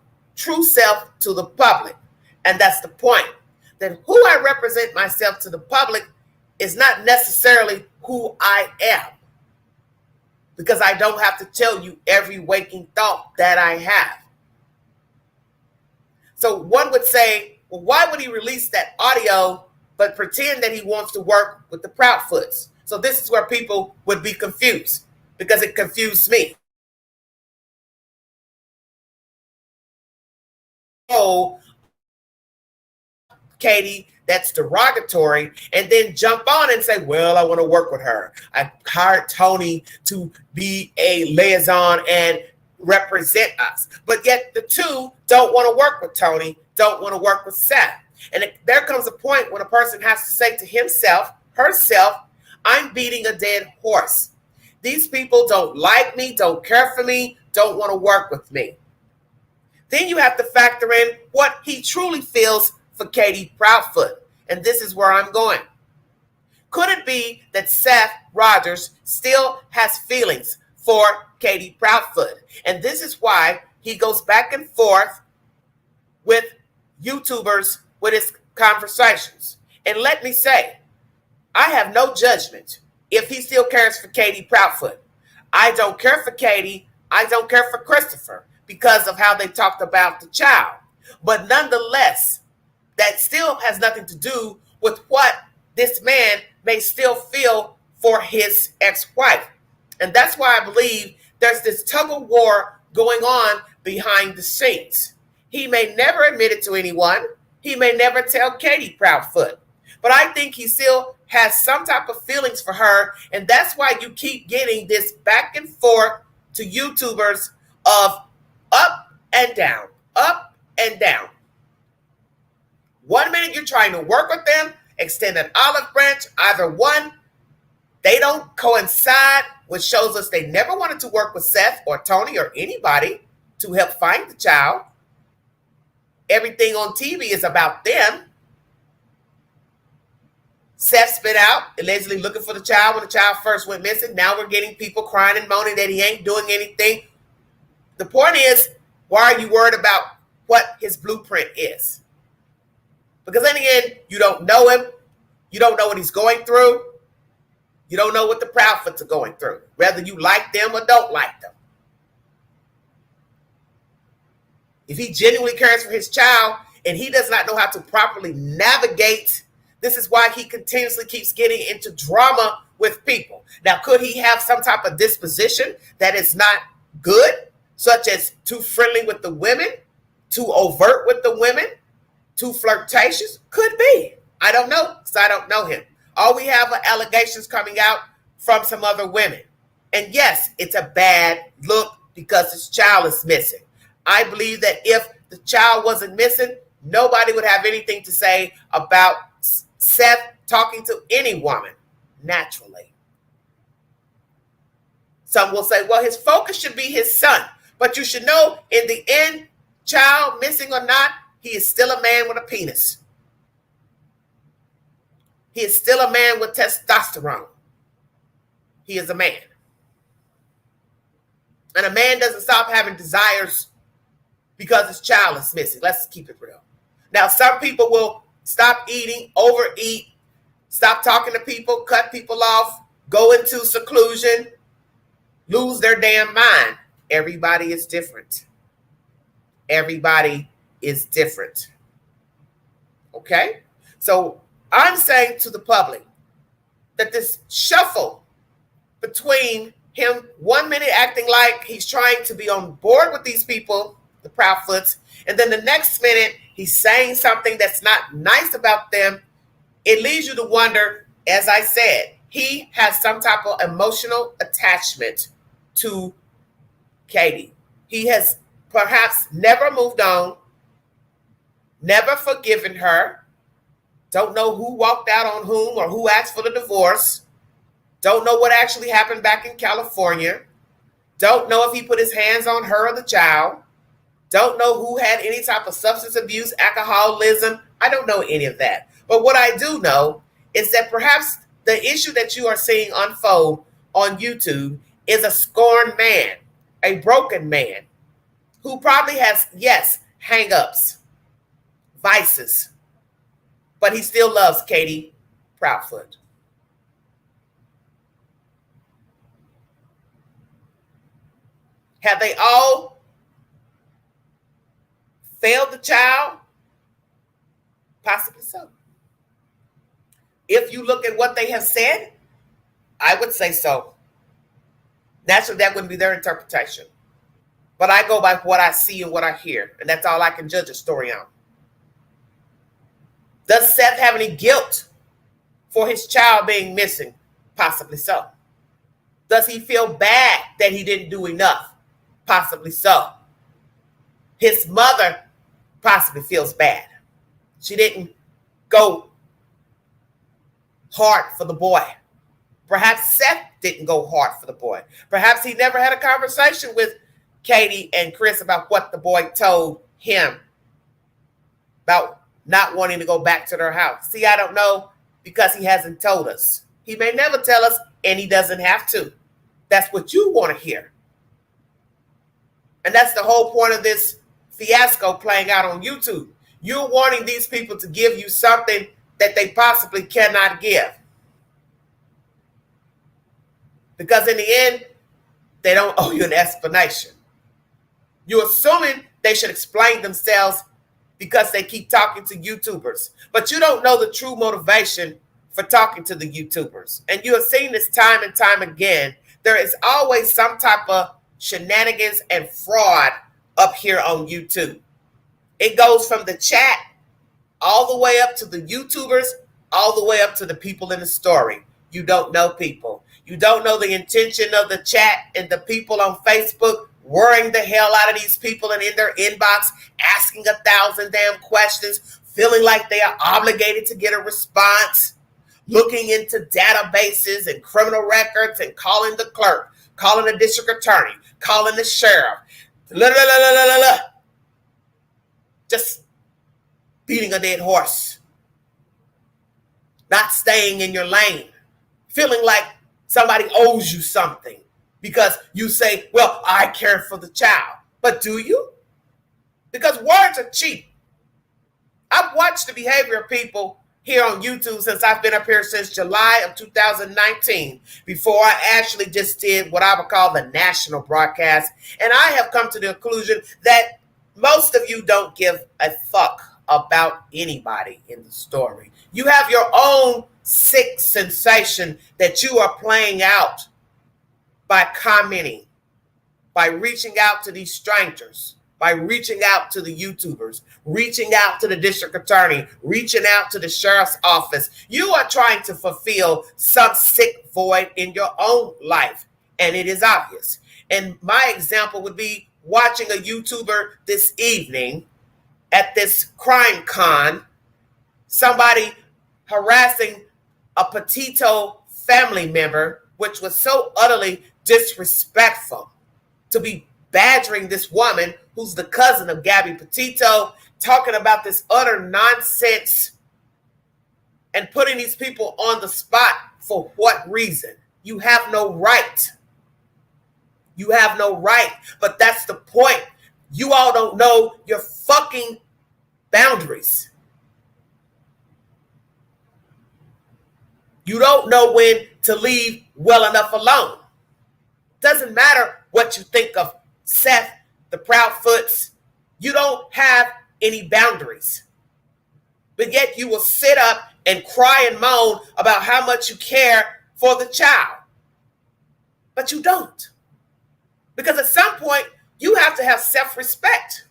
A: self to the public. And that's the point. That who I represent myself to the public is not necessarily who I am. Because I don't have to tell you every waking thought that I have. So one would say, well, why would he release that audio but pretend that he wants to work with the Proudfoots? So this is where people would be confused, because it confused me. Oh, Katie, that's derogatory, and then jump on and say, well, I want to work with her. I hired Tony to be a liaison and represent us. But yet the two don't want to work with Tony, don't want to work with Seth. And there comes a point when a person has to say to himself, herself, I'm beating a dead horse. These people don't like me, don't care for me, don't want to work with me. Then you have to factor in what he truly feels for Katie Proudfoot. And this is where I'm going. Could it be that Seth Rogers still has feelings for Katie Proudfoot? And this is why he goes back and forth with YouTubers with his conversations. And let me say, I have no judgment if he still cares for Katie Proudfoot. I don't care for Katie. I don't care for Christopher because of how they talked about the child. But nonetheless, that still has nothing to do with what this man may still feel for his ex-wife. And that's why I believe there's this tug of war going on behind the scenes. He may never admit it to anyone. He may never tell Katie Proudfoot. But I think he still has some type of feelings for her. And that's why you keep getting this back and forth to YouTubers of up and down, up and down. 1 minute you're trying to work with them, extend an olive branch. Either one, they don't coincide, which shows us they never wanted to work with Seth or Tony or anybody to help find the child. Everything on TV is about them. Seth's been out allegedly looking for the child when the child first went missing. Now we're getting people crying and moaning that he ain't doing anything. The point is, why are you worried about what his blueprint is? Because in the end, you don't know him. You don't know what he's going through. You don't know what the Proudfoots are going through, whether you like them or don't like them. If he genuinely cares for his child and he does not know how to properly navigate, this is why he continuously keeps getting into drama with people. Now, could he have some type of disposition that is not good, such as too friendly with the women, too overt with the women, too flirtatious? Could be. I don't know, because I don't know him. All we have are allegations coming out from some other women. And yes, it's a bad look because his child is missing. I believe that if the child wasn't missing, nobody would have anything to say about Seth talking to any woman naturally. Some will say, well, his focus should be his son. But you should know, in the end, child missing or not, he is still a man with a penis. He is still a man with testosterone. He is a man. And a man doesn't stop having desires because his child is missing. Let's keep it real. Now, some people will stop eating, overeat, stop talking to people, cut people off, go into seclusion, lose their damn mind. Everybody is different. Everybody is different. Okay? So I'm saying to the public that this shuffle between him 1 minute acting like he's trying to be on board with these people, the Proudfoot'S, and then the next minute he's saying something that's not nice about them, it leads you to wonder, as I said, he has some type of emotional attachment to Katie. He has perhaps never moved on, never forgiven her, don't know who walked out on whom or who asked for the divorce, don't know what actually happened back in California, don't know if he put his hands on her or the child, don't know who had any type of substance abuse, alcoholism. I don't know any of that. But what I do know is that perhaps the issue that you are seeing unfold on YouTube is a scorned man, a broken man, who probably has, yes, hang-ups, vices, but he still loves Katie Proudfoot. Have they all failed the child? Possibly so. If you look at what they have said, I would say so. Naturally, that wouldn't be their interpretation. But I go by what I see and what I hear, and that's all I can judge a story on. Does Seth have any guilt for his child being missing? Possibly so. Does he feel bad that he didn't do enough? Possibly so. His mother possibly feels bad. She didn't go hard for the boy. Perhaps Seth didn't go hard for the boy. Perhaps he never had a conversation with Katie and Chris about what the boy told him about not wanting to go back to their house. See, I don't know because he hasn't told us. He may never tell us, and he doesn't have to. That's what you want to hear. And that's the whole point of this fiasco playing out on YouTube. You're wanting these people to give you something that they possibly cannot give. Because in the end, they don't owe you an explanation. You're assuming they should explain themselves because they keep talking to YouTubers. But you don't know the true motivation for talking to the YouTubers. And you have seen this time and time again. There is always some type of shenanigans and fraud up here on YouTube. It goes from the chat all the way up to the YouTubers, all the way up to the people in the story. You don't know people. You don't know the intention of the chat and the people on Facebook worrying the hell out of these people and in their inbox, asking 1,000 damn questions, feeling like they are obligated to get a response, looking into databases and criminal records and calling the clerk, calling the district attorney, calling the sheriff, just beating a dead horse, not staying in your lane, feeling like somebody owes you something because you say, well, I care for the child. But do you? Because words are cheap. I've watched the behavior of people here on YouTube since I've been up here since July of 2019, before I actually just did what I would call the national broadcast. And I have come to the conclusion that most of you don't give a fuck about anybody in the story. You have your own sick sensation that you are playing out by commenting, by reaching out to these strangers, by reaching out to the YouTubers, reaching out to the district attorney, reaching out to the sheriff's office. You are trying to fulfill some sick void in your own life, and it is obvious. And my example would be watching a YouTuber this evening at this crime con, somebody harassing a Petito family member, which was so utterly disrespectful, to be badgering this woman who's the cousin of Gabby Petito, talking about this utter nonsense and putting these people on the spot. For what reason? You have no right. You have no right. But that's the point. You all don't know your fucking boundaries. You don't know when to leave well enough alone. Doesn't matter what you think of Seth, the Proudfoot'S. You don't have any boundaries. But yet you will sit up and cry and moan about how much you care for the child. But you don't. Because at some point, you have to have self-respect.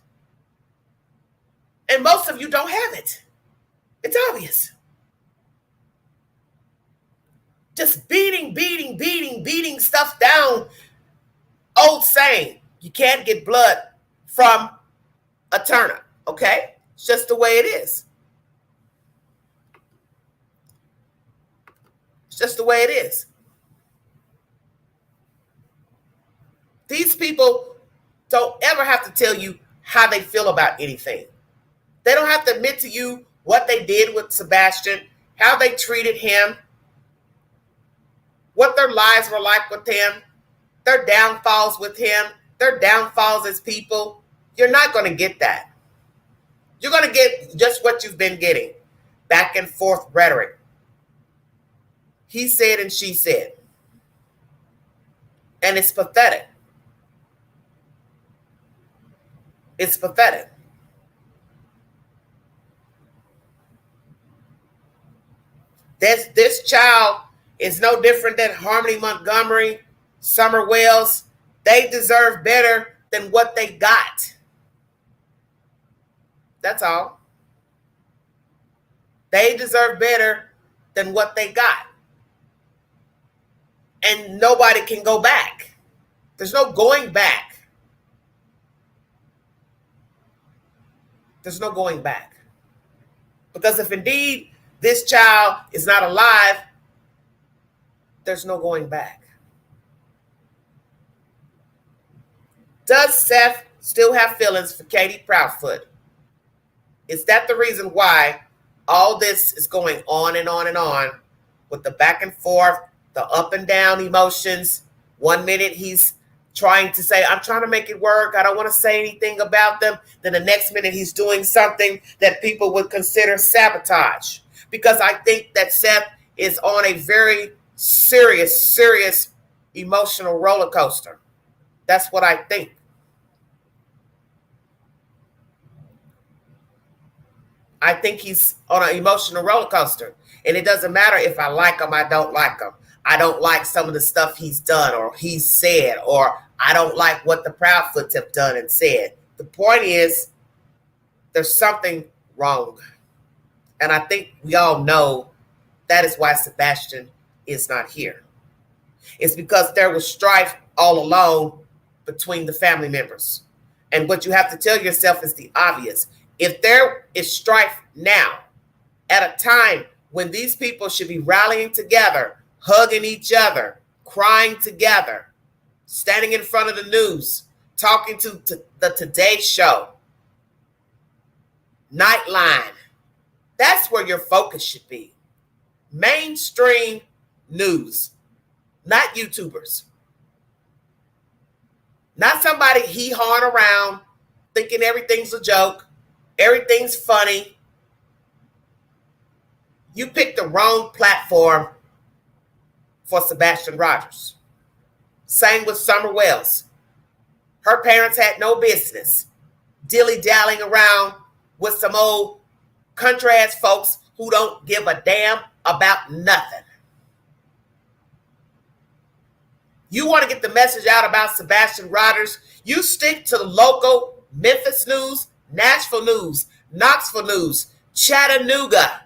A: And most of you don't have it. It's obvious. Just beating stuff down. Old saying, you can't get blood from a turnip, okay? It's just the way it is. It's just the way it is. These people don't ever have to tell you how they feel about anything. They don't have to admit to you what they did with Sebastian, how they treated him, what their lives were like with him, their downfalls with him, their downfalls as people. You're not going to get that. You're going to get just what you've been getting. Back and forth rhetoric. He said and she said. And it's pathetic. It's pathetic. This child is no different than Harmony Montgomery, Summer Wells. They deserve better than what they got. That's all. They deserve better than what they got. And nobody can go back. There's no going back. There's no going back. Because if indeed this child is not alive, there's no going back. Does Seth still have feelings for Katie Proudfoot? Is that the reason why all this is going on and on and on with the back and forth, the up and down emotions? 1 minute he's trying to say, I'm trying to make it work. I don't want to say anything about them. Then the next minute he's doing something that people would consider sabotage. Because I think that Seth is on a very serious emotional roller coaster. That's what I think. I think he's on an emotional roller coaster. And it doesn't matter if I like him, I don't like him. I don't like some of the stuff he's done or he's said, or I don't like what the Proudfoot'S have done and said. The point is, there's something wrong. And I think we all know that is why Sebastian is not here. It's because there was strife all along between the family members. And what you have to tell yourself is the obvious. If there is strife now, at a time when these people should be rallying together, hugging each other, crying together, standing in front of the news, talking to the Today Show, Nightline, that's where your focus should be. Mainstream news, not YouTubers. Not somebody hee-hawing around thinking everything's a joke, everything's funny. You picked the wrong platform for Sebastian Rogers. Same with Summer Wells. Her parents had no business dilly-dallying around with some old country-ass folks who don't give a damn about nothing. You want to get the message out about Sebastian Rogers, you stick to the local Memphis news, Nashville news, Knoxville news, Chattanooga.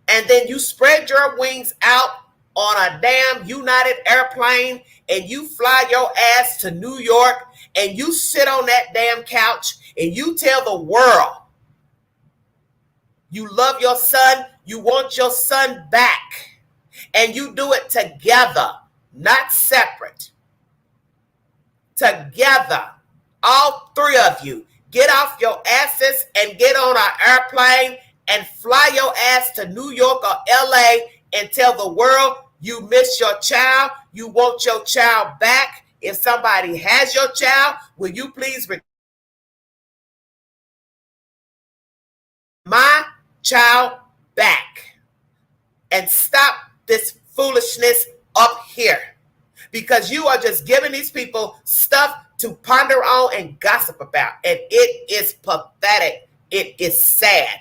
A: And then you spread your wings out on a damn United airplane and you fly your ass to New York and you sit on that damn couch and you tell the world you love your son, you want your son back, and you do it together, not separate. Together, all three of you, get off your asses and get on an airplane and fly your ass to New York or LA and tell the world you miss your child, you want your child back. If somebody has your child, will you please my child back and stop this foolishness up here, because you are just giving these people stuff to ponder on and gossip about. And it is pathetic. It is sad.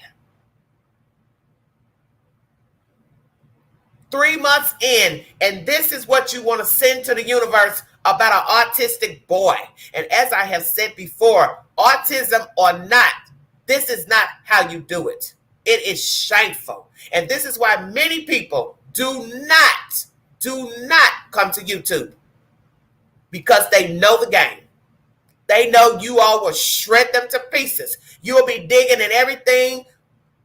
A: 3 months in, and this is what you want to send to the universe about an autistic boy. And as I have said before, autism or not, this is not how you do it. It is shameful. And this is why many people do not come to YouTube, because they know the game. They know you all will shred them to pieces. You will be digging in everything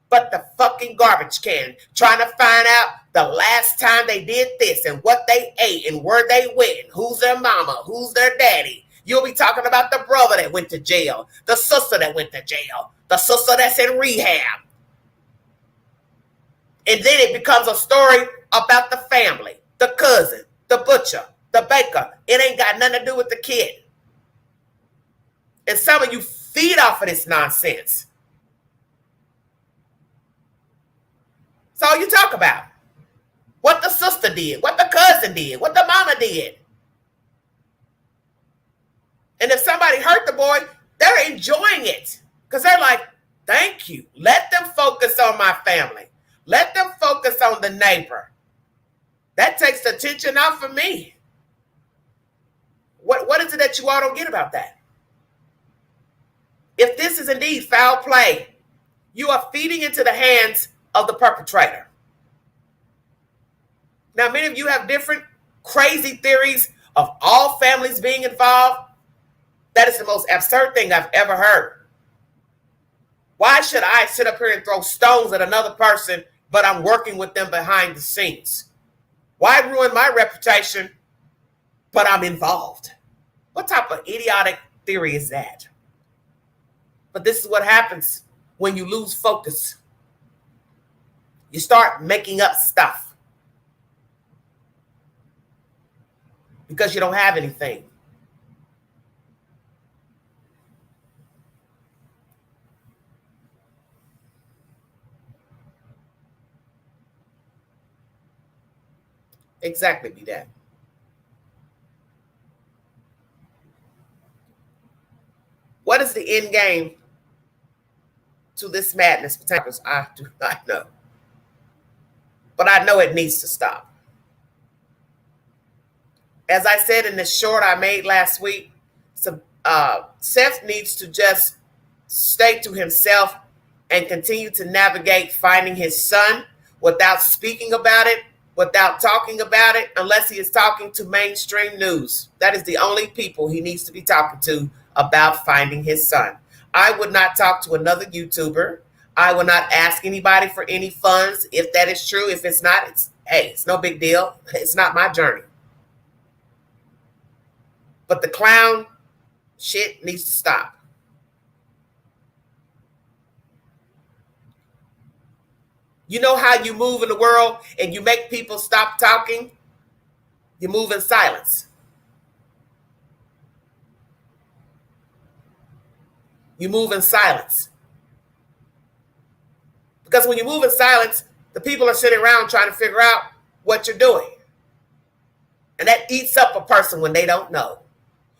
A: but the fucking garbage can, trying to find out the last time they did this and what they ate and where they went and who's their mama, who's their daddy. You'll be talking about the brother that went to jail, the sister that went to jail, the sister that's in rehab. And then it becomes a story about the family, the cousin, the butcher, the baker. It ain't got nothing to do with the kid. And some of you feed off of this nonsense. That's all you talk about. What the sister did, what the cousin did, what the mama did. And if somebody hurt the boy, they're enjoying it, because they're like, thank you. Let them focus on my family. Let them focus on the neighbor. That takes the attention off of me. What is it that you all don't get about that? If this is indeed foul play, you are feeding into the hands of the perpetrator. Now, many of you have different crazy theories of all families being involved. That is the most absurd thing I've ever heard. Why should I sit up here and throw stones at another person, but I'm working with them behind the scenes? Why ruin my reputation, but I'm involved? What type of idiotic theory is that? But this is what happens when you lose focus. You start making up stuff because you don't have anything. Exactly, be that. What is the end game to this madness? I do not know. But I know it needs to stop. As I said in the short I made last week, Seth needs to just stay to himself and continue to navigate finding his son without speaking about it, without talking about it, unless he is talking to mainstream news. That is the only people he needs to be talking to about finding his son. I would not talk to another YouTuber. I will not ask anybody for any funds. If that is true, if it's not, it's no big deal. It's not my journey. But the clown shit needs to stop. You know how you move in the world and you make people stop talking? You move in silence. You move in silence. Because when you move in silence, the people are sitting around trying to figure out what you're doing. And that eats up a person when they don't know.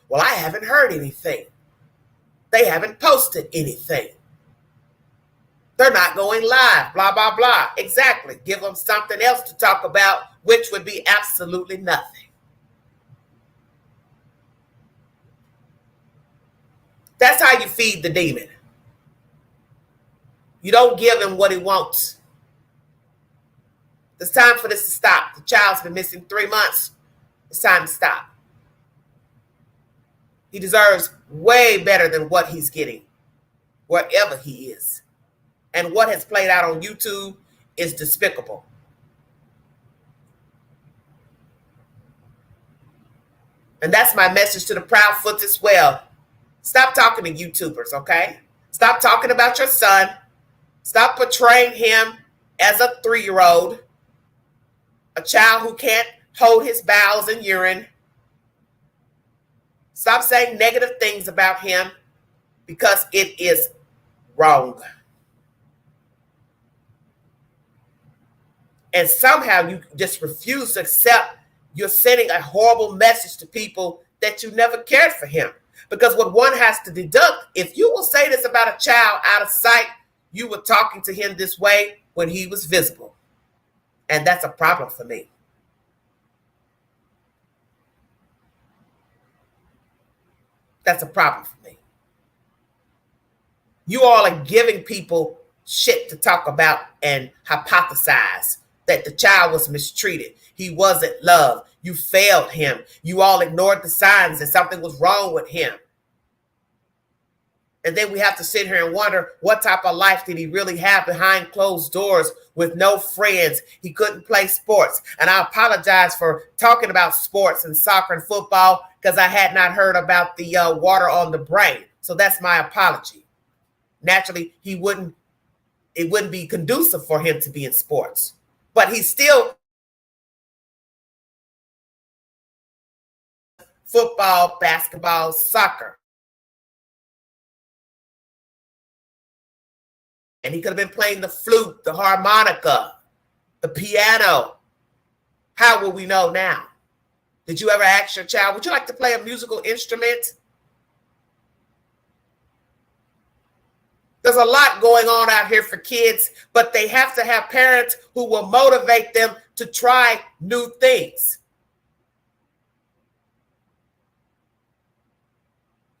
A: Well, I haven't heard anything. They haven't posted anything. They're not going live, blah, blah, blah. Exactly. Give them something else to talk about, which would be absolutely nothing. That's how you feed the demon. You don't give him what he wants. It's time for this to stop. The child's been missing 3 months. It's time to stop. He deserves way better than what he's getting, wherever he is. And what has played out on YouTube is despicable. And that's my message to the Proudfoot'S as well. Stop talking to YouTubers, okay? Stop talking about your son. Stop portraying him as a 3-year-old, a child who can't hold his bowels and urine. Stop saying negative things about him, because it is wrong. And somehow you just refuse to accept you're sending a horrible message to people that you never cared for him. Because what one has to deduct, if you will say this about a child out of sight, you were talking to him this way when he was visible. And that's a problem for me. That's a problem for me. You all are giving people shit to talk about and hypothesize that the child was mistreated. He wasn't loved. You failed him. You all ignored the signs that something was wrong with him. And then we have to sit here and wonder, what type of life did he really have behind closed doors with no friends? He couldn't play sports. And I apologize for talking about sports and soccer and football because I had not heard about the water on the brain. So that's my apology. Naturally, it wouldn't be conducive for him to be in sports. But he's still football, basketball, soccer. And he could have been playing the flute, the harmonica, the piano. How will we know now? Did you ever ask your child, would you like to play a musical instrument? There's a lot going on out here for kids, but they have to have parents who will motivate them to try new things.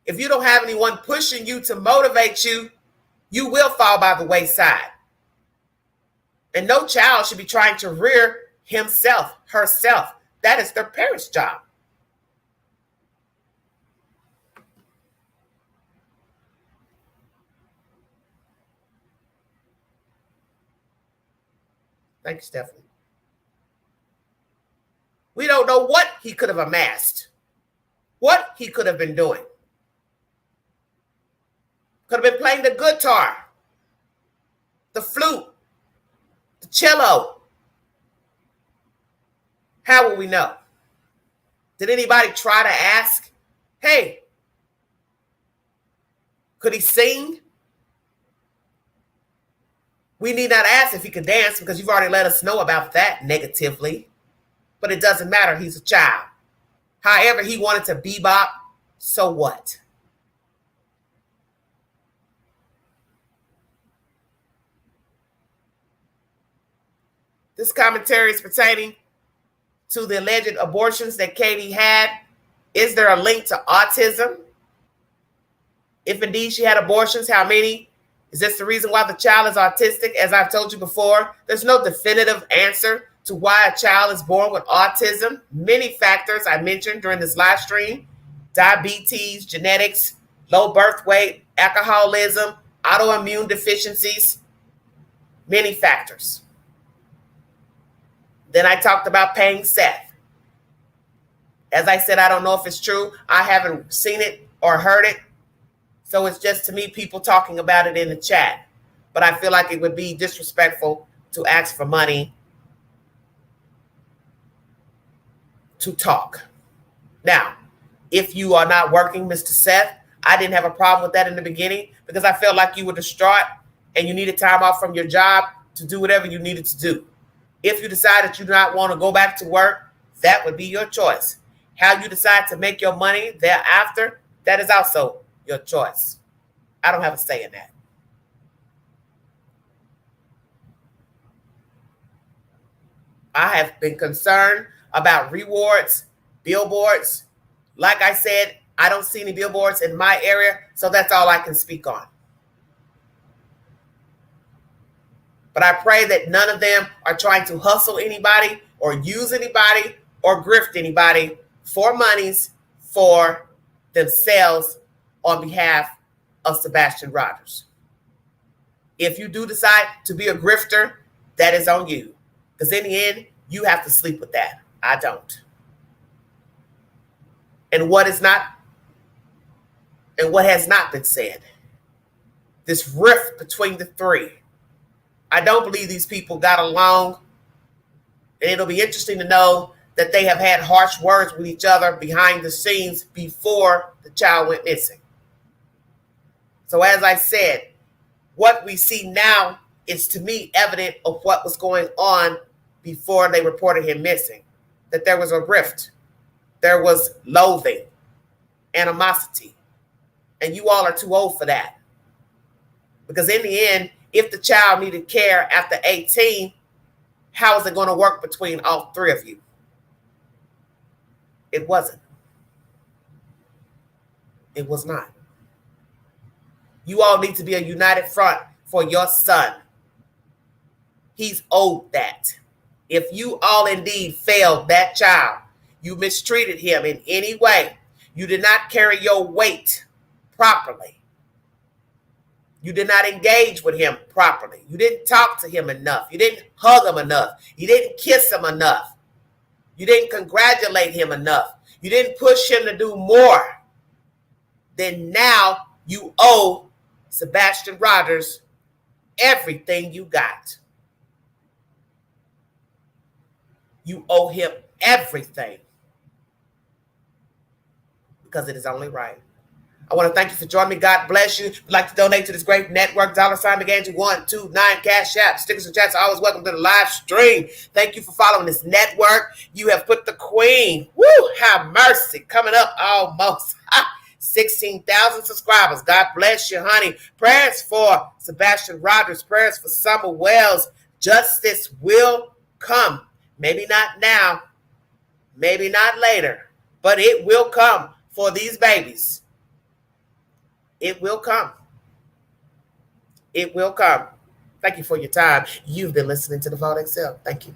A: If you don't have anyone pushing you to motivate you, you will fall by the wayside. And no child should be trying to rear himself, herself. That is their parents' job. Thank you, Stephanie. We don't know what he could have amassed, what he could have been doing. Could have been playing the guitar, the flute, the cello. How will we know? Did anybody try to ask, hey, could he sing? We need not ask if he could dance because you've already let us know about that negatively. But it doesn't matter. He's a child. However, he wanted to bebop, so what? This commentary is pertaining to the alleged abortions that Katie had. Is there a link to autism? If indeed she had abortions, how many? Is this the reason why the child is autistic? As I've told you before, there's no definitive answer to why a child is born with autism. Many factors I mentioned during this live stream: diabetes, genetics, low birth weight, alcoholism, autoimmune deficiencies, many factors. Then I talked about paying Seth. As I said, I don't know if it's true. I haven't seen it or heard it. So it's just, to me, people talking about it in the chat. But I feel like it would be disrespectful to ask for money to talk. Now, if you are not working, Mr. Seth, I didn't have a problem with that in the beginning because I felt like you were distraught and you needed time off from your job to do whatever you needed to do. If you decide that you do not want to go back to work, that would be your choice. How you decide to make your money thereafter, that is also your choice. I don't have a say in that. I have been concerned about rewards, billboards. Like I said, I don't see any billboards in my area, so that's all I can speak on. But I pray that none of them are trying to hustle anybody or use anybody or grift anybody for monies for themselves on behalf of Sebastian Rogers. If you do decide to be a grifter, that is on you. Because in the end, you have to sleep with that. I don't. And what has not been said, this rift between the three. I don't believe these people got along. And it'll be interesting to know that they have had harsh words with each other behind the scenes before the child went missing. So as I said, what we see now is, to me, evident of what was going on before they reported him missing, that there was a rift, there was loathing, animosity. And you all are too old for that. Because in the end, if the child needed care after 18, how is it going to work between all three of you? It wasn't. It was not. You all need to be a united front for your son. He's owed that. If you all indeed failed that child, you mistreated him in any way, you did not carry your weight properly, you did not engage with him properly, you didn't talk to him enough, you didn't hug him enough, you didn't kiss him enough, you didn't congratulate him enough, you didn't push him to do more, then now you owe Sebastian Rogers everything you got. You owe him everything, because it is only right. I want to thank you for joining me. God bless you. If you'd like to donate to this great network, $ began to 129 Cash App. Stickers and chats are always welcome to the live stream. Thank you for following this network. You have put the queen, have mercy, coming up almost 16,000 subscribers. God bless you, honey. Prayers for Sebastian Rogers. Prayers for Summer Wells. Justice will come. Maybe not now, maybe not later, but it will come for these babies. It will come. It will come. Thank you for your time. You've been listening to The Vault Excel. Thank you.